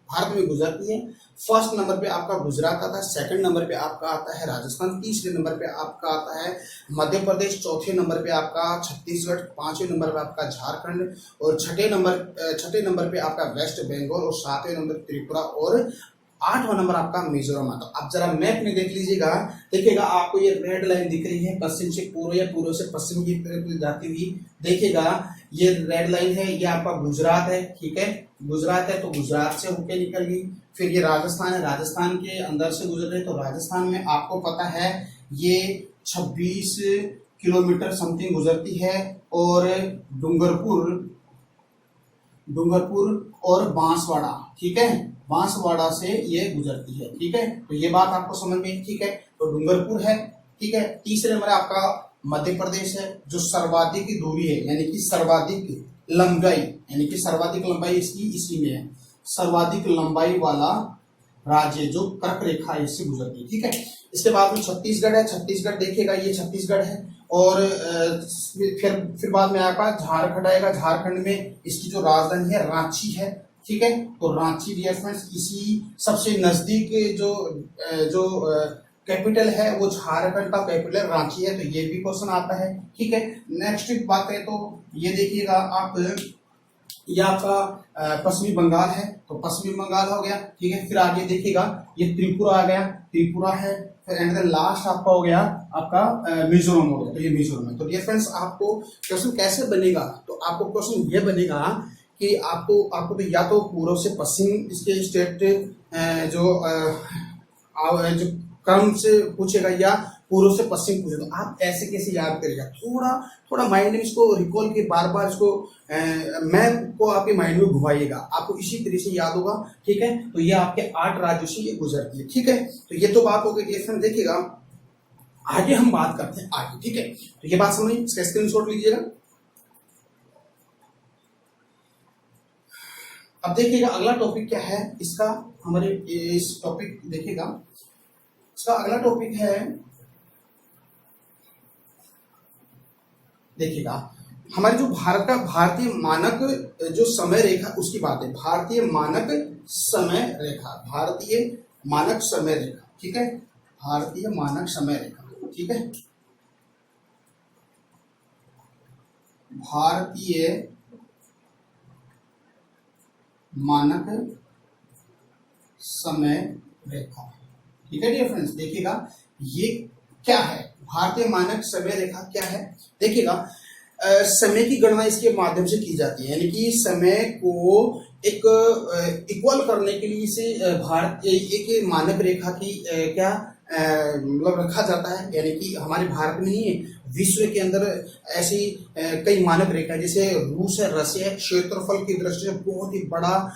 भारत में गुजरती है। फर्स्ट नंबर पे आपका गुजरात आता है, सेकंड नंबर पे आपका आता है राजस्थान, तीसरे नंबर पे आपका आता है मध्य प्रदेश, चौथे नंबर पे आपका छत्तीसगढ़, पांचवें नंबर पे आपका झारखंड और छठे नंबर पे आपका वेस्ट बंगाल और सातवें नंबर त्रिपुरा और 8वां नंबर आपका मिजोरम आता है। अब जरा मैप में देख लीजिएगा, देखिएगा आपको ये रेड लाइन दिख रही है पश्चिम से पूर्व या पूर्व से पश्चिम की तरफ जाती हुई। देखिएगा ये रेड लाइन है, ये आपका गुजरात है। ठीक है, गुजरात है तो गुजरात से होके निकल गई। फिर ये राजस्थान है, राजस्थान के अंदर से गुजर रहे, तो राजस्थान में आपको पता है ये 26 किलोमीटर समथिंग गुजरती है। और डूंगरपुर और बांसवाड़ा, ठीक है, बांसवाड़ा से ये गुजरती है। ठीक है, तो ये बात आपको समझ में। ठीक है, तो डूंगरपुर है। ठीक है, तीसरे नंबर आपका मध्य प्रदेश है जो सर्वाधिक दूरी है, यानी कि सर्वाधिक लंबाई इसकी इसी में है। सर्वाधिक लंबाई वाला राज्य जो कर्क रेखा इससे गुजरती है। ठीक है, इसके बाद में छत्तीसगढ़ है। छत्तीसगढ़ देखिएगा ये छत्तीसगढ़ है। और फिर बाद में आपका झारखंड आएगा। झारखंड में इसकी जो राजधानी है रांची है। ठीक है, तो रांची डियर फ्रेंड्स इसी सबसे नजदीक जो कैपिटल है वो झारखंड का कैपिटल रांची है, तो ये भी क्वेश्चन आता है। ठीक है, नेक्स्ट बात करें तो ये देखिएगा आप, ये आपका पश्चिमी बंगाल है, तो पश्चिमी बंगाल हो गया। ठीक है, फिर आगे देखिएगा ये त्रिपुरा आ गया, त्रिपुरा है। फिर एंड लास्ट आपका हो गया आपका मिजोरम हो गया, तो ये मिजोरम है। तो डियर फ्रेंड्स आपको क्वेश्चन कैसे बनेगा? तो आपको क्वेश्चन ये बनेगा कि आपको तो या तो पूर्व से पश्चिम इसके स्टेट जो क्रम से पूछेगा या पूर्व से पश्चिम पूछेगा। तो आप ऐसे कैसे याद करेगा? थोड़ा माइंड में इसको रिकॉल के बार इसको मैप को आपके माइंड में घुमाइएगा, आपको इसी तरह से याद होगा। ठीक है, तो ये आपके 8 राज्यों से ये गुजरती है। ठीक है, तो ये तो बात हो गई। देखिएगा आगे हम बात करते हैं आगे। ठीक है, तो ये बात समझिए, इसका स्क्रीनशॉट लीजिएगा। अब देखिएगा अगला टॉपिक क्या है इसका, हमारे इस टॉपिक देखिएगा, इसका अगला टॉपिक है, देखिएगा हमारे जो भारत का भारतीय मानक जो समय रेखा उसकी बात है, भारतीय मानक समय रेखा, भारतीय मानक समय रेखा, ठीक है, भारतीय मानक समय रेखा, ठीक है, भारतीय मानक समय रेखा, ठीक है डियर फ्रेंड्स। देखिएगा ये क्या है, भारतीय मानक समय रेखा क्या है, देखिएगा समय की गणना इसके माध्यम से की जाती है, यानी कि समय को एक इक्वल करने के लिए इसे भारत एक मानक रेखा की क्या मतलब रखा जाता है, यानी कि हमारे भारत में नहीं है, विश्व के अंदर ऐसी कई मानक रेखा, जैसे रूस है, रशिया है, क्षेत्रफल की दृष्टि से बहुत ही बड़ा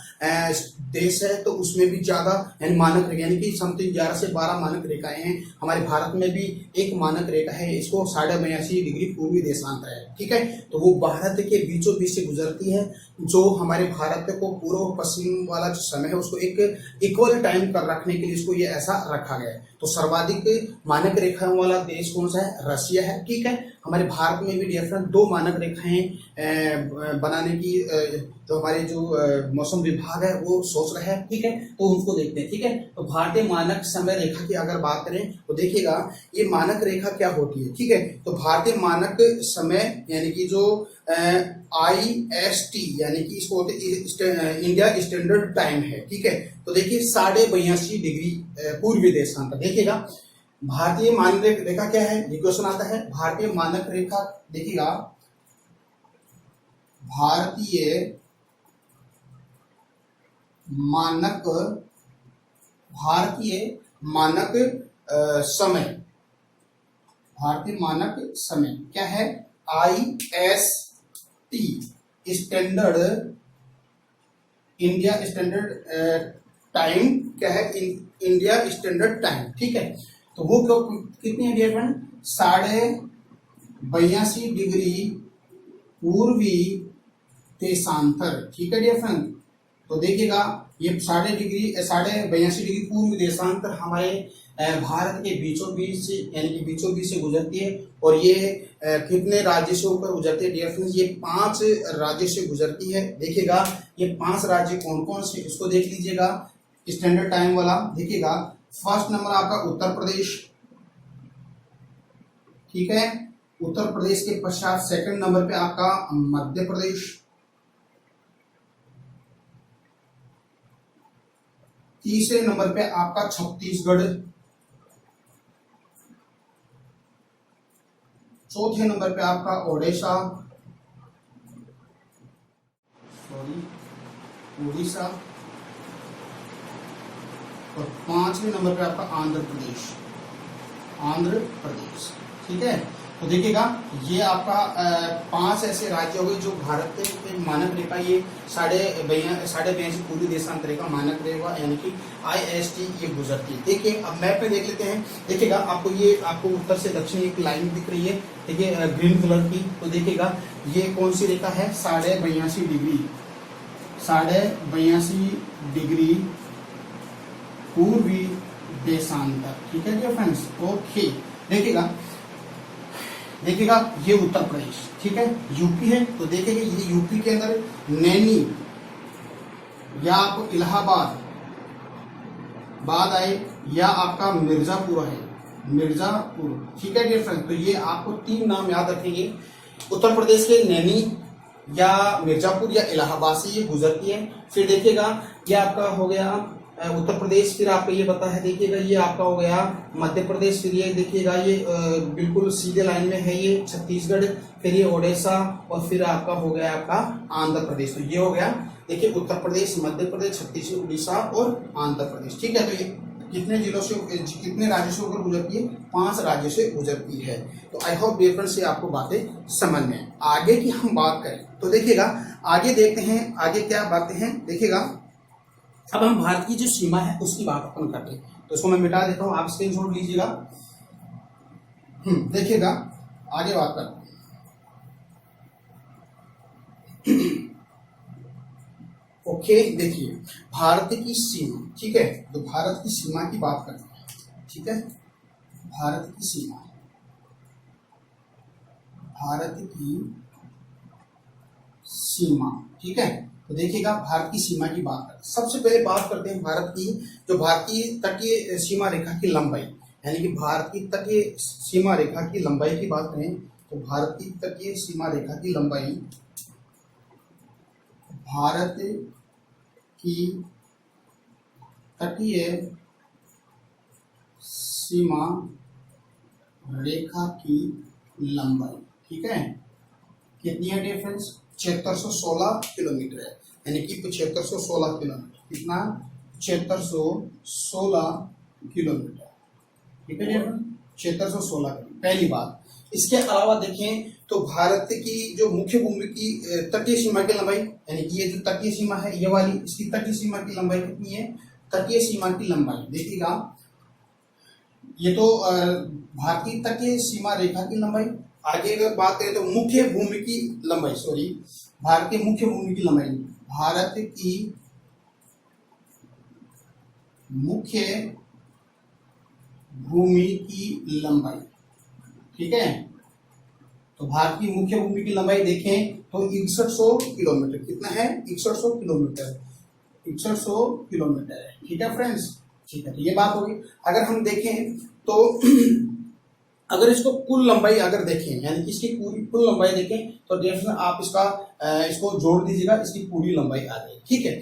देश है, तो उसमें भी ज्यादा यानी मानक रेखा, यानी कि समथिंग 11 से 12 मानक रेखाएं हैं। हमारे भारत में भी एक मानक रेखा है, इसको 82.5 डिग्री पूर्वी देशांतर है, ठीक है, तो वो भारत के बीचों बीच से गुजरती है, जो हमारे भारत को पूर्व पश्चिम वाला जो समय है उसको एक इक्वल टाइम कर रखने के लिए इसको ये ऐसा रखा गया है। तो सर्वाधिक मानक रेखाओं वाला देश कौन सा है, रशिया है, ठीक है। हमारे भारत में भी डियर फ्रेंड 2 मानक रेखाएं बनाने की जो हमारे जो मौसम विभाग है वो सोच रहा है, ठीक है, तो उनको देखते हैं, ठीक है। तो भारतीय मानक समय रेखा की अगर बात करें तो देखिएगा ये मानक रेखा क्या होती है, ठीक है, तो भारतीय मानक समय यानी कि जो IST यानी कि इसको इंडिया स्टैंडर्ड टाइम है, ठीक है, तो देखिए 82.5 डिग्री पूर्वी देशांतर। देखिएगा भारतीय मानक रेखा क्या है, ये क्वेश्चन आता है, भारतीय मानक रेखा देखिएगा भारतीय मानक समय, भारतीय मानक समय क्या है, IST standard India standard time क्या है, इंडिया स्टैंडर्ड टाइम, ठीक है, तो वो कितनी है डियर फ्रेंड, 82.5 डिग्री पूर्वी देशांतर, ठीक है डियर फ्रेंड। तो देखिएगा ये 82.5 डिग्री पूर्वी देशांतर हमारे भारत के बीचों बीच से यानी कि बीचों बीच से गुजरती है, और ये कितने राज्य से होकर गुजरती है डियर फ्रेंड्स, ये 5 राज्य से गुजरती है। देखिएगा ये 5 राज्य कौन कौन से, इसको देख लीजिएगा स्टैंडर्ड टाइम वाला। देखिएगा फर्स्ट नंबर आपका उत्तर प्रदेश, ठीक है, उत्तर प्रदेश के पश्चात सेकंड नंबर पे आपका मध्य प्रदेश, तीसरे नंबर पे आपका छत्तीसगढ़, चौथे नंबर पे आपका ओडिशा, उड़ीसा, और 5वें नंबर पे आपका आंध्र प्रदेश, ठीक है। तो देखिएगा ये आपका 5 ऐसे राज्य हो गए जो भारत के मानक रेखा, ये 82.5 पूर्वी देशांतर रेखा मानक रेखा यानी कि IST ये गुजरती है। देखिए अब मैप में देख लेते हैं, देखिएगा आपको उत्तर से दक्षिण एक लाइन दिख रही है, देखिए ग्रीन कलर की, तो देखिएगा ये कौन सी रेखा है, 82.5 डिग्री पूर्वी देशांतर, ठीक है डियर फ्रेंड्स, ओके। देखिएगा ये उत्तर प्रदेश, ठीक है, यूपी है, तो देखिएगा ये यूपी के अंदर नैनी या आपको इलाहाबाद बाद आए, या आपका मिर्जापुर है, ठीक है डियर फ्रेंड्स। तो ये आपको 3 नाम याद रखेंगे, उत्तर प्रदेश के नैनी या मिर्जापुर या इलाहाबाद से ये गुजरती है। फिर देखिएगा ये आपका हो गया उत्तर प्रदेश, फिर आपको ये पता है, देखिएगा ये आपका हो गया मध्य प्रदेश, फिर ये देखिएगा ये बिल्कुल सीधे लाइन में है ये छत्तीसगढ़, फिर ये ओडिशा, और फिर आपका हो गया आपका आंध्र प्रदेश। तो ये हो गया देखिए उत्तर प्रदेश, मध्य प्रदेश, छत्तीसगढ़, उड़ीसा और आंध्र प्रदेश, ठीक है। तो ये कितने जिलों से, कितने राज्यों से होकर गुजरती है, 5 राज्यों से गुजरती है। तो आई होप डियर फ्रेंड्स ये आपको बातें समझ में। आगे की हम बात करें तो देखिएगा आगे देखते हैं आगे क्या बातें हैं। देखिएगा अब हम भारत की जो सीमा है उसकी बात अपन करते हैं, तो इसको मैं मिटा देता हूं, आप स्क्रीनशॉट लीजिएगा। देखिएगा आगे बात करते हैं। ओके, देखिए भारत की सीमा, ठीक है, तो भारत की सीमा की बात करते हैं, ठीक है, भारत की सीमा, भारत की सीमा, ठीक है। तो देखिएगा भारत की सीमा की बात करते हैं, सबसे पहले बात करते हैं भारत की, जो भारतीय तटीय सीमा रेखा की लंबाई, यानी कि भारत की तटीय सीमा रेखा की लंबाई की बात करें तो भारत की तटीय सीमा रेखा की लंबाई, भारत की तटीय सीमा रेखा की लंबाई, ठीक है, कितनी है डिफरेंस, 7616 किलोमीटर है, यानी कि 7616 किलोमीटर, कितना, 7616 किलोमीटर, ठीक है डिफरेंस, 7616 किलोमीटर, पहली बात। इसके अलावा देखें तो भारत की जो मुख्य भूमि की तटीय सीमा की लंबाई, यानी कि ये जो तटीय सीमा है ये वाली, इसकी तटीय सीमा की लंबाई कितनी है, तटीय सीमा की लंबाई देखिएगा, ये तो भारतीय तटीय सीमा रेखा की लंबाई। आगे अगर बात करें तो मुख्य भूमि की लंबाई, सॉरी, भारत की मुख्य भूमि की लंबाई, भारत की मुख्य भूमि की लंबाई, ठीक है। तो भारत की मुख्य भूमि की लंबाई देखें तो 6100 किलोमीटर, कितना है, 6100 किलोमीटर, 6100 किलोमीटर है, ठीक है फ्रेंड्स, ठीक है। तो ये बात होगी। अगर हम देखें तो अगर इसको कुल लंबाई अगर देखें, यानी कि इसकी पूरी कुल लंबाई देखें तो डेफिनेटली आप इसको जोड़ दीजिएगा, इसकी पूरी लंबाई आ जाएगी, ठीक है।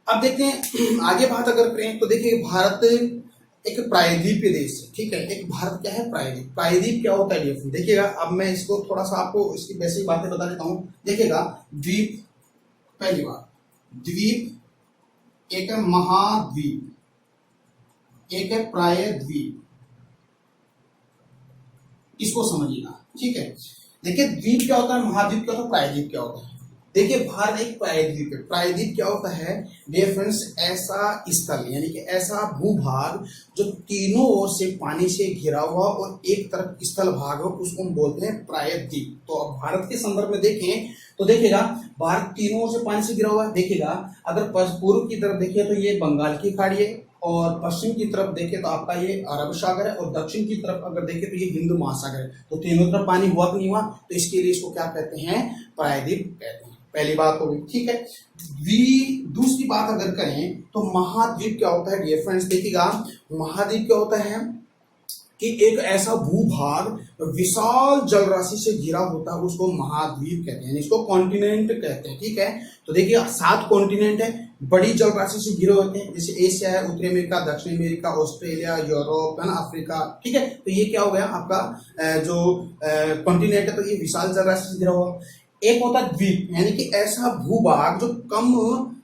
अब देखते हैं आगे बात अगर करें तो देखिए भारत एक प्रायद्वीपीय देश है, ठीक है, एक भारत क्या है, प्रायद्वीप। प्रायद्वीप क्या होता है डिफरेंट देखिएगा, अब मैं इसको थोड़ा सा आपको इसकी बेसिक बातें बता देता हूँ। देखिएगा द्वीप, पहली बात, द्वीप एक है महाद्वीप, एक है प्रायद्वीप, इसको समझिएगा, ठीक है। देखिए द्वीप क्या होता है, महाद्वीप क्या होता है, प्रायद्वीप क्या होता है। देखिए भारत एक प्रायद्वीप है। प्रायद्वीप क्या होता है डियर फ्रेंड्स, ऐसा स्थल यानी कि ऐसा भूभाग जो तीनों ओर से पानी से घिरा हुआ और एक तरफ स्थल भाग हो, उसको हम बोलते हैं प्रायद्वीप। तो अब भारत के संदर्भ में देखें तो देखिएगा भारत तीनों ओर से पानी से घिरा हुआ है। देखिएगा अगर पूर्व की तरफ देखिए तो ये बंगाल की खाड़ी है, और पश्चिम की तरफ देखें तो आपका ये अरब सागर है, और दक्षिण की तरफ अगर देखें तो ये हिंद महासागर है। तो तीनों तरफ पानी हुआ कि नहीं हुआ, तो इसके लिए इसको क्या कहते हैं, प्रायद्वीप कहते हैं। पहली बात हो गई, ठीक है। दूसरी बात अगर करें तो महाद्वीप क्या होता है डियर फ्रेंड्स, देखिएगा महाद्वीप क्या होता है कि एक ऐसा भूभाग विशाल जल राशि से घिरा होता है, उसको महाद्वीप कहते हैं, इसको कॉन्टिनेंट कहते हैं, ठीक है। तो देखिए 7 कॉन्टिनेंट है, बड़ी जल राशि से घिरे होते हैं, जैसे एशिया है, उत्तरी अमेरिका, दक्षिण अमेरिका, ऑस्ट्रेलिया, यूरोप, है ना, अफ्रीका, ठीक है। तो ये क्या हो गया आपका जो कॉन्टिनेंट है, तो ये विशाल जल राशि से घिरा हुआ। एक होता है द्वीप, यानी कि ऐसा भूभाग जो कम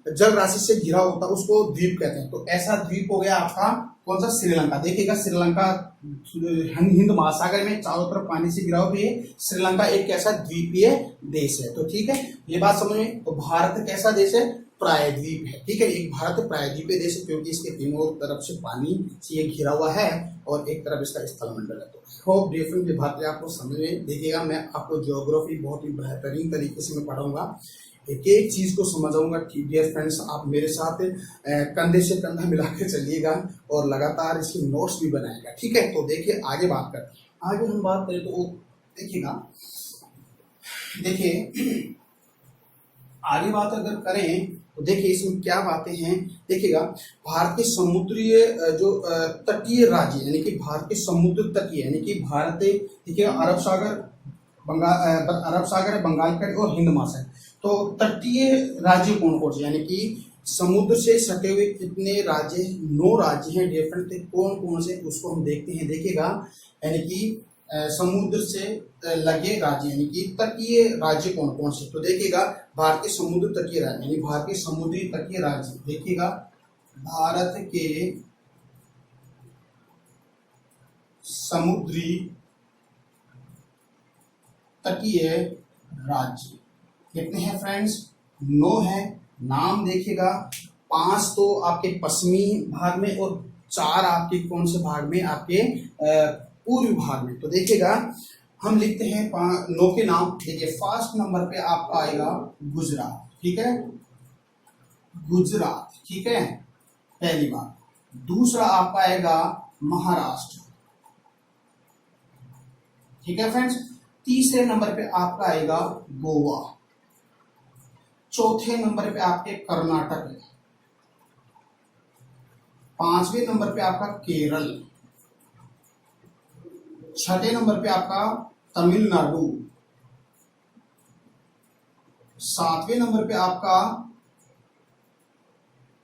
जल राशि से घिरा होता है, उसको द्वीप कहते हैं। तो ऐसा द्वीप हो गया आपका कौन सा, श्रीलंका। देखिएगा श्रीलंका हिंद महासागर में चारों तरफ पानी से घिरा हुआ, ये श्रीलंका एक कैसा द्वीपीय देश है। तो ठीक है, ये बात समझ में। तो भारत कैसा देश है, प्रायद्वीप है, ठीक है। एक भारत प्रायद्वीपीय देश है क्योंकि इसके तीनों तरफ से पानी से ये घिरा हुआ है और एक तरफ इसका स्थलमंडल है। तो होप डेफिनेटली भारतीय आपको समझ में। देखिएगा मैं आपको ज्योग्राफी बहुत ही बेहतरीन तरीके से मैं पढ़ाऊंगा, एक एक चीज को समझाऊंगा। डियर फ्रेंड्स, आप मेरे साथ कंधे से कंधा मिला के चलिएगा और लगातार इसकी नोट्स भी बनाएगा, ठीक है। तो देखिए आगे बात करते हैं। आगे हम बात करें तो देखिएगा, देखिए आगे बात अगर करें तो देखिए इसमें क्या बातें हैं। देखिएगा भारत के समुद्रीय जो तटीय राज्य, यानी कि भारत के समुद्र तटीय, यानी कि भारत देखिएगा अरब सागर, अरब सागर है, बंगाल खाड़ी और हिंद महासागर। तो तटीय राज्य कौन कौन से, यानी कि समुद्र से सटे हुए कितने राज्य, 9 राज्य हैं डिफरेंट, कौन कौन से उसको हम देखते हैं। देखिएगा यानी कि समुद्र से लगे राज्य, यानी कि तटीय राज्य कौन कौन से। तो देखिएगा भारतीय समुद्र तटीय राज्य, यानी भारतीय समुद्री तटीय राज्य। देखिएगा भारत के समुद्री तटीय राज्य कितने हैं फ्रेंड्स, 9 है। नाम देखिएगा 5 तो आपके पश्चिमी भाग में और 4 आपके कौन से भाग में, आपके पूर्वी भाग में। तो देखिएगा हम लिखते हैं 9 के नाम। देखिए फर्स्ट नंबर पे आपका आएगा गुजरात, ठीक है, गुजरात, ठीक है, पहली बात। दूसरा आपका आएगा महाराष्ट्र, ठीक है फ्रेंड्स। तीसरे नंबर पे आपका आएगा गोवा। चौथे नंबर पे आपके कर्नाटक है। पांचवें नंबर पे आपका केरल। छठे नंबर पे आपका तमिलनाडु। सातवें नंबर पे आपका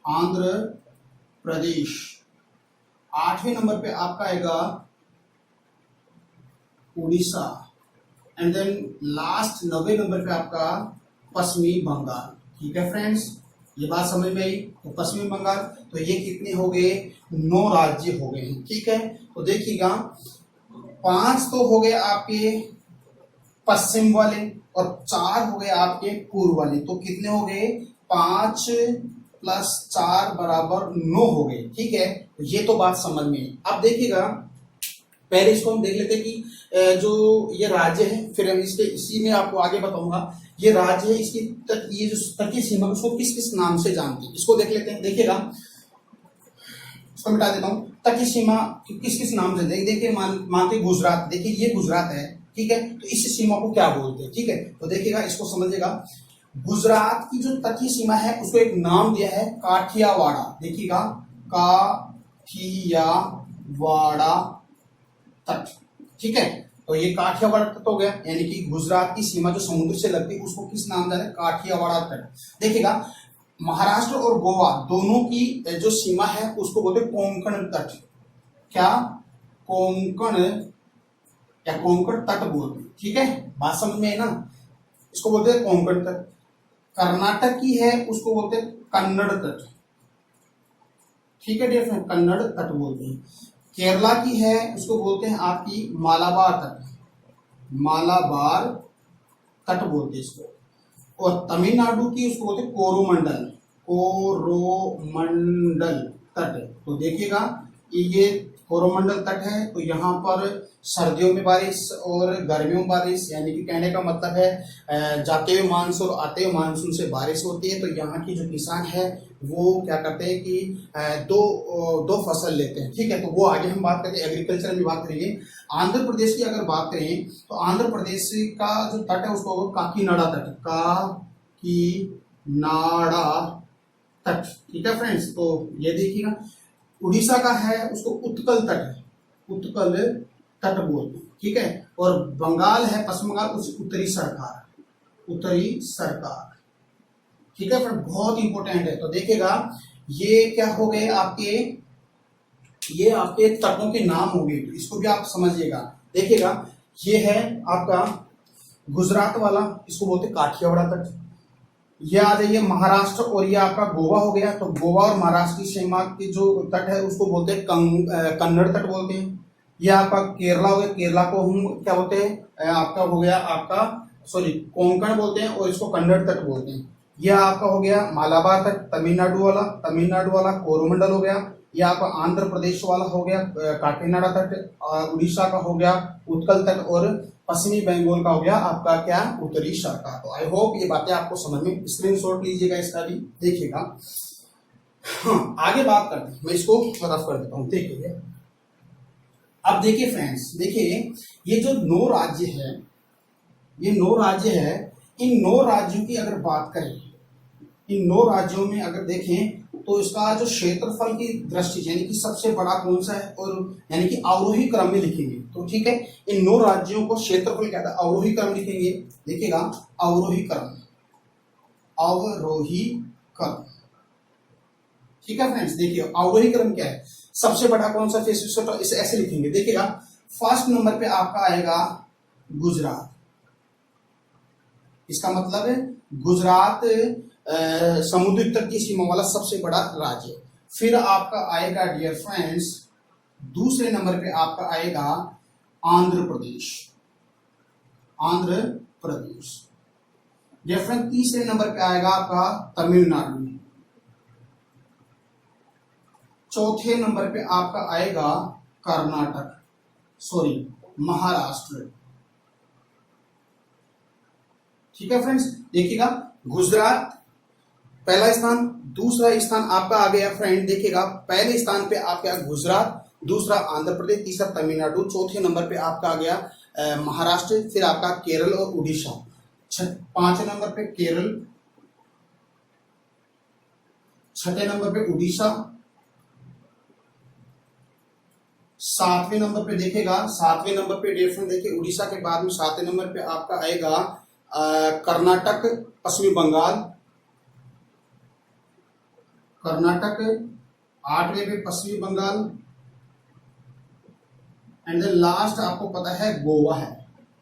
आंध्र प्रदेश। आठवें नंबर पे आपका आएगा उड़ीसा। एंड देन लास्ट 9वें नंबर पे आपका पश्चिमी बंगाल, ठीक है फ्रेंड्स। ये बात समझ में आई। तो पश्चिमी बंगाल, तो ये कितने हो गए, 9 राज्य हो गए हैं, ठीक है। तो देखिएगा 5 तो हो गए आपके पश्चिम वाले और 4 हो गए आपके पूर्व वाले। तो कितने हो गए, 5 + 4 = 9 हो गए, ठीक है। तो ये तो बात समझ में आई। अब देखिएगा पहले इसको हम देख लेते हैं कि जो ये राज्य है, फिर हम इसके इसी में आपको आगे बताऊंगा। ये राज्य है, इसकी ये जो तटीय सीमा उसको किस किस नाम से जानते हैं, इसको देख लेते हैं। देखिएगा इसको मिटा देता हूँ। तटीय सीमा किस किस नाम से देखिए, मानते गुजरात, देखिए ये गुजरात है, ठीक है। तो इस सीमा को क्या बोलते हैं, ठीक है। तो देखिएगा इसको समझिएगा। गुजरात की जो तटीय सीमा है उसको एक नाम दिया है काठियावाड़ा। देखिएगा काठियावाड़ा तट, ठीक है। तो ये काठियावाड़ तट हो गया, यानी कि गुजरात की सीमा जो समुद्र से लगती है उसको किस नाम दिया है, काठियावाड़ा तट। देखिएगा महाराष्ट्र और गोवा दोनों की जो सीमा है उसको बोलते हैं कोंकण तट। क्या, कोंकण या कोंकण तट बोलते हैं, ठीक है। बात समझ में है ना। इसको बोलते हैं कोंकण तट। कर्नाटक की है उसको बोलते हैं कन्नड़ तट, ठीक है डियर फ्रेंड, कन्नड़ तट बोलते हैं। केरला की है उसको बोलते हैं आपकी मालाबार तट, मालाबार तट बोलते हैं इसको। और तमिलनाडु की उसको बोलते हैं कोरोमंडल, कोरोमंडल तट। तो देखिएगा ये कोरोमंडल तट है। तो यहाँ पर सर्दियों में बारिश और गर्मियों में बारिश, यानी कि कहने का मतलब है जाते हुए मानसून और आते हुए मानसून से बारिश होती है। तो यहाँ की जो किसान है वो क्या करते हैं कि दो फसल लेते हैं, ठीक है। तो वो आगे हम बात करते हैं, एग्रीकल्चर में बात करेंगे। आंध्र प्रदेश की अगर बात करें तो आंध्र प्रदेश का जो तट है उसको काकीनाडा तट, काकीनाडा तट, ठीक है फ्रेंड्स। तो ये देखिएगा उड़ीसा का है उसको उत्कल तट है, उत्कल तट बोलते हैं, ठीक है। और बंगाल है, पश्चिम बंगाल, उसकी उत्तरी सरकार, उत्तरी सरकार, ठीक है फ्रेंड, बहुत इंपॉर्टेंट है। तो देखिएगा ये क्या हो गए आपके, ये आपके तटों के नाम हो गए, तो इसको भी आप समझिएगा। देखिएगा ये है आपका गुजरात वाला, इसको बोलते हैं काठियावाड़ा तट। ये आ जाइए महाराष्ट्र और ये आपका गोवा हो गया। तो गोवा और महाराष्ट्र की सीमा की जो तट है उसको बोलते हैं कन्नड़ तट बोलते हैं। ये आपका केरला हो गया, केरला को हम क्या बोलते हैं, आपका हो गया आपका सॉरी कोंकण बोलते हैं और इसको कन्नड़ तट बोलते हैं। यह आपका हो गया मालाबार तट, तमिलनाडु वाला कोरोमंडल हो गया। यह आपका आंध्र प्रदेश वाला हो गया काकीनाडा तट, उड़ीसा का हो गया उत्कल तट और पश्चिमी बंगाल का हो गया आपका क्या, उत्तरी सरकार। तो आई होप ये बातें आपको समझ में, स्क्रीनशॉट लीजिएगा इसका भी, देखिएगा। हाँ, आगे बात करते हैं, मैं इसको रफ कर देता हूँ, देखिए। अब देखिए फ्रेंड्स, देखिए ये जो 9 राज्य है, ये 9 राज्य है, इन 9 राज्यों की अगर बात करें, इन 9 राज्यों में अगर देखें तो इसका जो क्षेत्रफल की दृष्टि यानी कि सबसे बड़ा कौन सा है, और यानी कि अवरोही क्रम में लिखेंगे तो ठीक है। इन 9 राज्यों को क्षेत्रफल क्या था, अवरोही क्रम लिखेंगे। देखिएगा अवरोही क्रम, अवरोही क्रम, ठीक है फ्रेंड्स। देखिए अवरोही क्रम क्या है, सबसे बड़ा कौन सा, इसे ऐसे लिखेंगे। देखिएगा फर्स्ट नंबर पे आपका आएगा गुजरात, इसका मतलब है गुजरात समुद्री तट की सीमा वाला सबसे बड़ा राज्य। फिर आपका आएगा डियर फ्रेंड्स, दूसरे नंबर पे आपका आएगा आंध्र प्रदेश, आंध्र प्रदेश। डियर फ्रेंड तीसरे नंबर पे आएगा आपका तमिलनाडु। चौथे नंबर पे आपका आएगा कर्नाटक, सॉरी महाराष्ट्र, ठीक है फ्रेंड्स। देखिएगा गुजरात, पहला स्थान। दूसरा स्थान आपका आ गया फ्रेंड, देखिएगा पहले स्थान पे आपका गुजरात, दूसरा आंध्र प्रदेश, तीसरा तमिलनाडु, चौथे नंबर पे आपका आ गया महाराष्ट्र, फिर आपका केरल और उड़ीसा। पांचवें नंबर पे केरल, छठे नंबर पे उड़ीसा, सातवें नंबर पे देखेगा, सातवें नंबर पे डिफरेंट देखिए उड़ीसा के बाद में सातवें नंबर पे आपका आएगा कर्नाटक, पश्चिमी बंगाल, कर्नाटक, आठवें पे पश्चिमी बंगाल, एंड देन लास्ट आपको पता है गोवा है।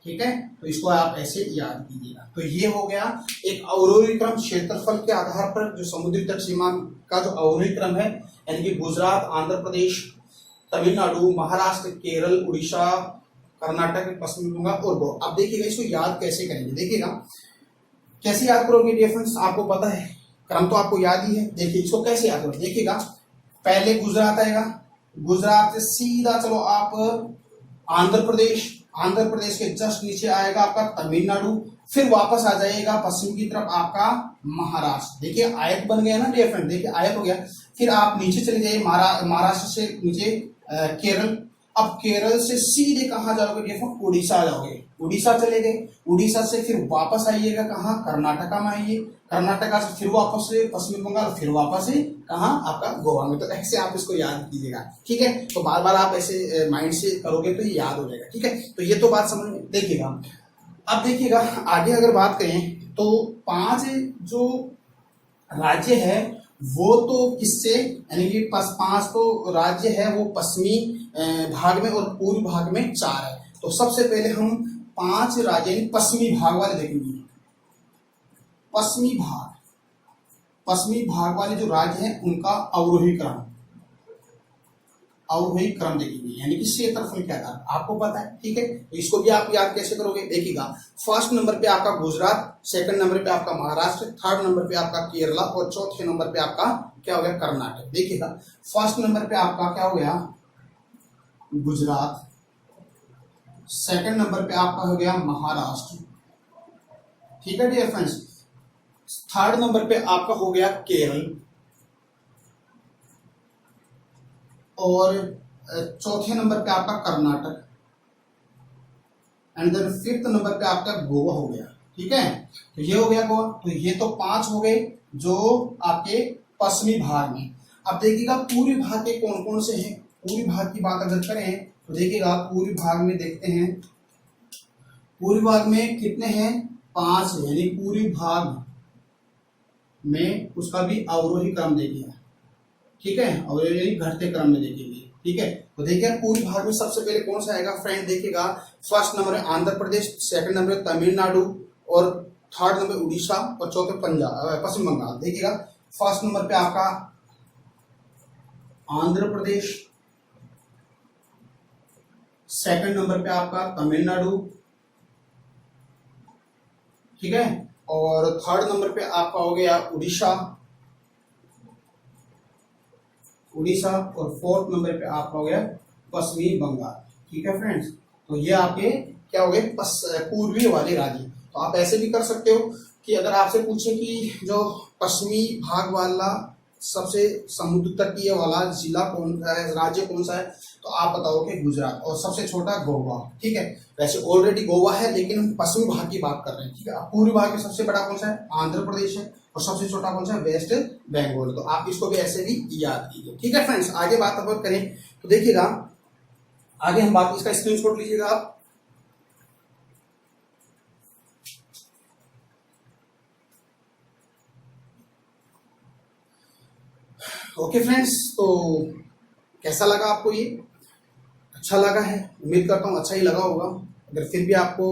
ठीक है, तो इसको आप ऐसे याद कीजिएगा। तो ये हो गया एक अवरोही क्रम क्षेत्रफल के आधार पर जो समुद्री तट सीमा का जो अवरोही क्रम है, यानी कि गुजरात, आंध्र प्रदेश, तमिलनाडु, महाराष्ट्र, केरल, उड़ीसा, कर्नाटक, पश्चिम बंगाल और गोवा। अब देखिएगा इसको याद कैसे करेंगे, देखिएगा कैसे याद करोगे डिफरेंस, आपको पता है क्रम तो आपको याद ही है। देखिए इसको कैसे याद करोगे, देखिएगा पहले गुजरात आएगा, गुजरात से सीधा चलो आप आंध्र प्रदेश, आंध्र प्रदेश के जस्ट नीचे आएगा आपका तमिलनाडु, फिर वापस आ जाएगा पश्चिम की तरफ आपका महाराष्ट्र। देखिए आयत बन गया ना डिफरेंट, देखिए आयत हो गया। फिर आप नीचे चले जाइए महाराष्ट्र से नीचे केरल, अब केरल से सीधे कहाँ जाओगे डिफरेंट, उड़ीसा जाओगे, उड़ीसा चले गए, उड़ीसा से फिर वापस आइएगा कहाँ, कर्नाटका में आइए, कर्नाटका से फिर वापस से पश्चिम बंगाल, फिर वापस से कहाँ आपका गोवा में। तो ऐसे आप इसको याद कीजिएगा। ठीक है, तो बार बार आप ऐसे माइंड से करोगे तो ये याद हो जाएगा। ठीक है, तो ये तो बात समझ में। देखिएगा अब देखिएगा आगे अगर बात करें तो 5 जो राज्य है वो तो किससे, यानी कि 5 तो राज्य है वो पश्चिमी भाग में और पूर्वी भाग में 4 है। तो सबसे पहले हम 5 राज्य पश्चिमी भाग वाले देखेंगे। पश्चिमी भाग वाले जो राज्य हैं उनका अवरोही क्रम देखेंगे, यानी कि क्षेत्रफल क्या था आपको पता है। ठीक है, तो इसको भी आप याद कैसे करोगे, देखिएगा फर्स्ट नंबर पे आपका गुजरात, सेकंड नंबर पे आपका महाराष्ट्र, थर्ड नंबर पे आपका केरला और चौथे नंबर पे आपका क्या हो गया, कर्नाटक। देखिएगा फर्स्ट नंबर पे आपका क्या हो गया, गुजरात, सेकंड नंबर पे आपका हो गया महाराष्ट्र। ठीक है डियर फ्रेंड्स, थर्ड नंबर पे आपका हो गया केरल और चौथे नंबर पे आपका Karnataka, and then fifth number पे आपका गोवा हो गया। ठीक है, तो ये हो गया गोवा। तो ये तो 5 हो गए जो आपके पश्चिमी भाग में। अब देखिएगा पूर्वी भाग के कौन कौन से हैं। पूर्वी भाग की बात अगर करें तो देखिएगा पूर्वी भाग में देखते हैं, पूर्वी भाग में कितने हैं, 5, यानी पूर्वी भाग में उसका भी अवरोही क्रम देखिएगा। ठीक है, अवरोही घटते क्रम में देखेंगे। ठीक है, तो देखिए पूर्वी भाग में सबसे पहले कौन सा आएगा फ्रेंड, देखिएगा फर्स्ट नंबर है आंध्र प्रदेश, सेकंड नंबर है तमिलनाडु और थर्ड नंबर उड़ीसा और चौथे पंजाब, पश्चिम बंगाल। देखिएगा फर्स्ट नंबर पे आपका आंध्र प्रदेश, सेकंड नंबर पे आपका तमिलनाडु, ठीक है, और थर्ड नंबर पे आपका हो गया उड़ीसा और फोर्थ नंबर पे आपका हो गया पश्चिमी बंगाल। ठीक है फ्रेंड्स, तो ये आपके क्या हो गए पूर्वी वाले राज्य। तो आप ऐसे भी कर सकते हो कि अगर आपसे पूछे कि जो पश्चिमी भाग वाला सबसे समुद्र तटीय वाला जिला कौन सा है, राज्य कौन सा है, तो आप बताओगे गुजरात, और सबसे छोटा गोवा। ठीक है, वैसे ऑलरेडी गोवा है लेकिन हम पश्चिमी भाग की बात कर रहे हैं। ठीक है, पूर्वी भाग में सबसे बड़ा कौन सा है, आंध्र प्रदेश है, और सबसे छोटा कौन सा है, वेस्ट बंगाल। तो आप इसको भी ऐसे भी याद कीजिए। ठीक है फ्रेंड्स, आगे बात अगर करें तो देखिएगा आगे हम बात, इसका स्क्रीनशॉट लीजिएगा आप। ओके फ्रेंड्स, तो कैसा लगा आपको, ये अच्छा लगा है, उम्मीद करता हूँ अच्छा ही लगा होगा। अगर फिर भी आपको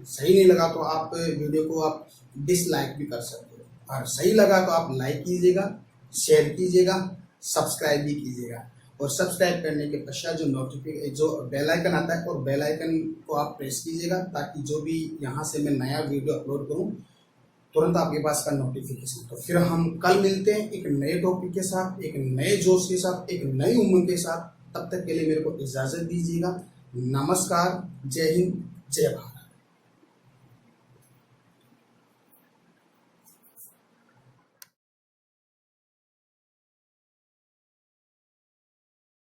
सही नहीं लगा तो आप वीडियो को आप डिसलाइक भी कर सकते हो, और सही लगा तो आप लाइक कीजिएगा, शेयर कीजिएगा, सब्सक्राइब भी कीजिएगा। और सब्सक्राइब करने के पश्चात जो बेल आइकन आता है, और बेल आइकन को आप प्रेस कीजिएगा, ताकि जो भी यहाँ से मैं नया वीडियो अपलोड करूँ तुरंत आपके पास का नोटिफिकेशन। तो फिर हम कल मिलते हैं एक नए टॉपिक के साथ, एक नए जोश के साथ, एक नई उम्र के साथ। तब तक के लिए मेरे को इजाजत दीजिएगा। नमस्कार, जय हिंद, जय भारत।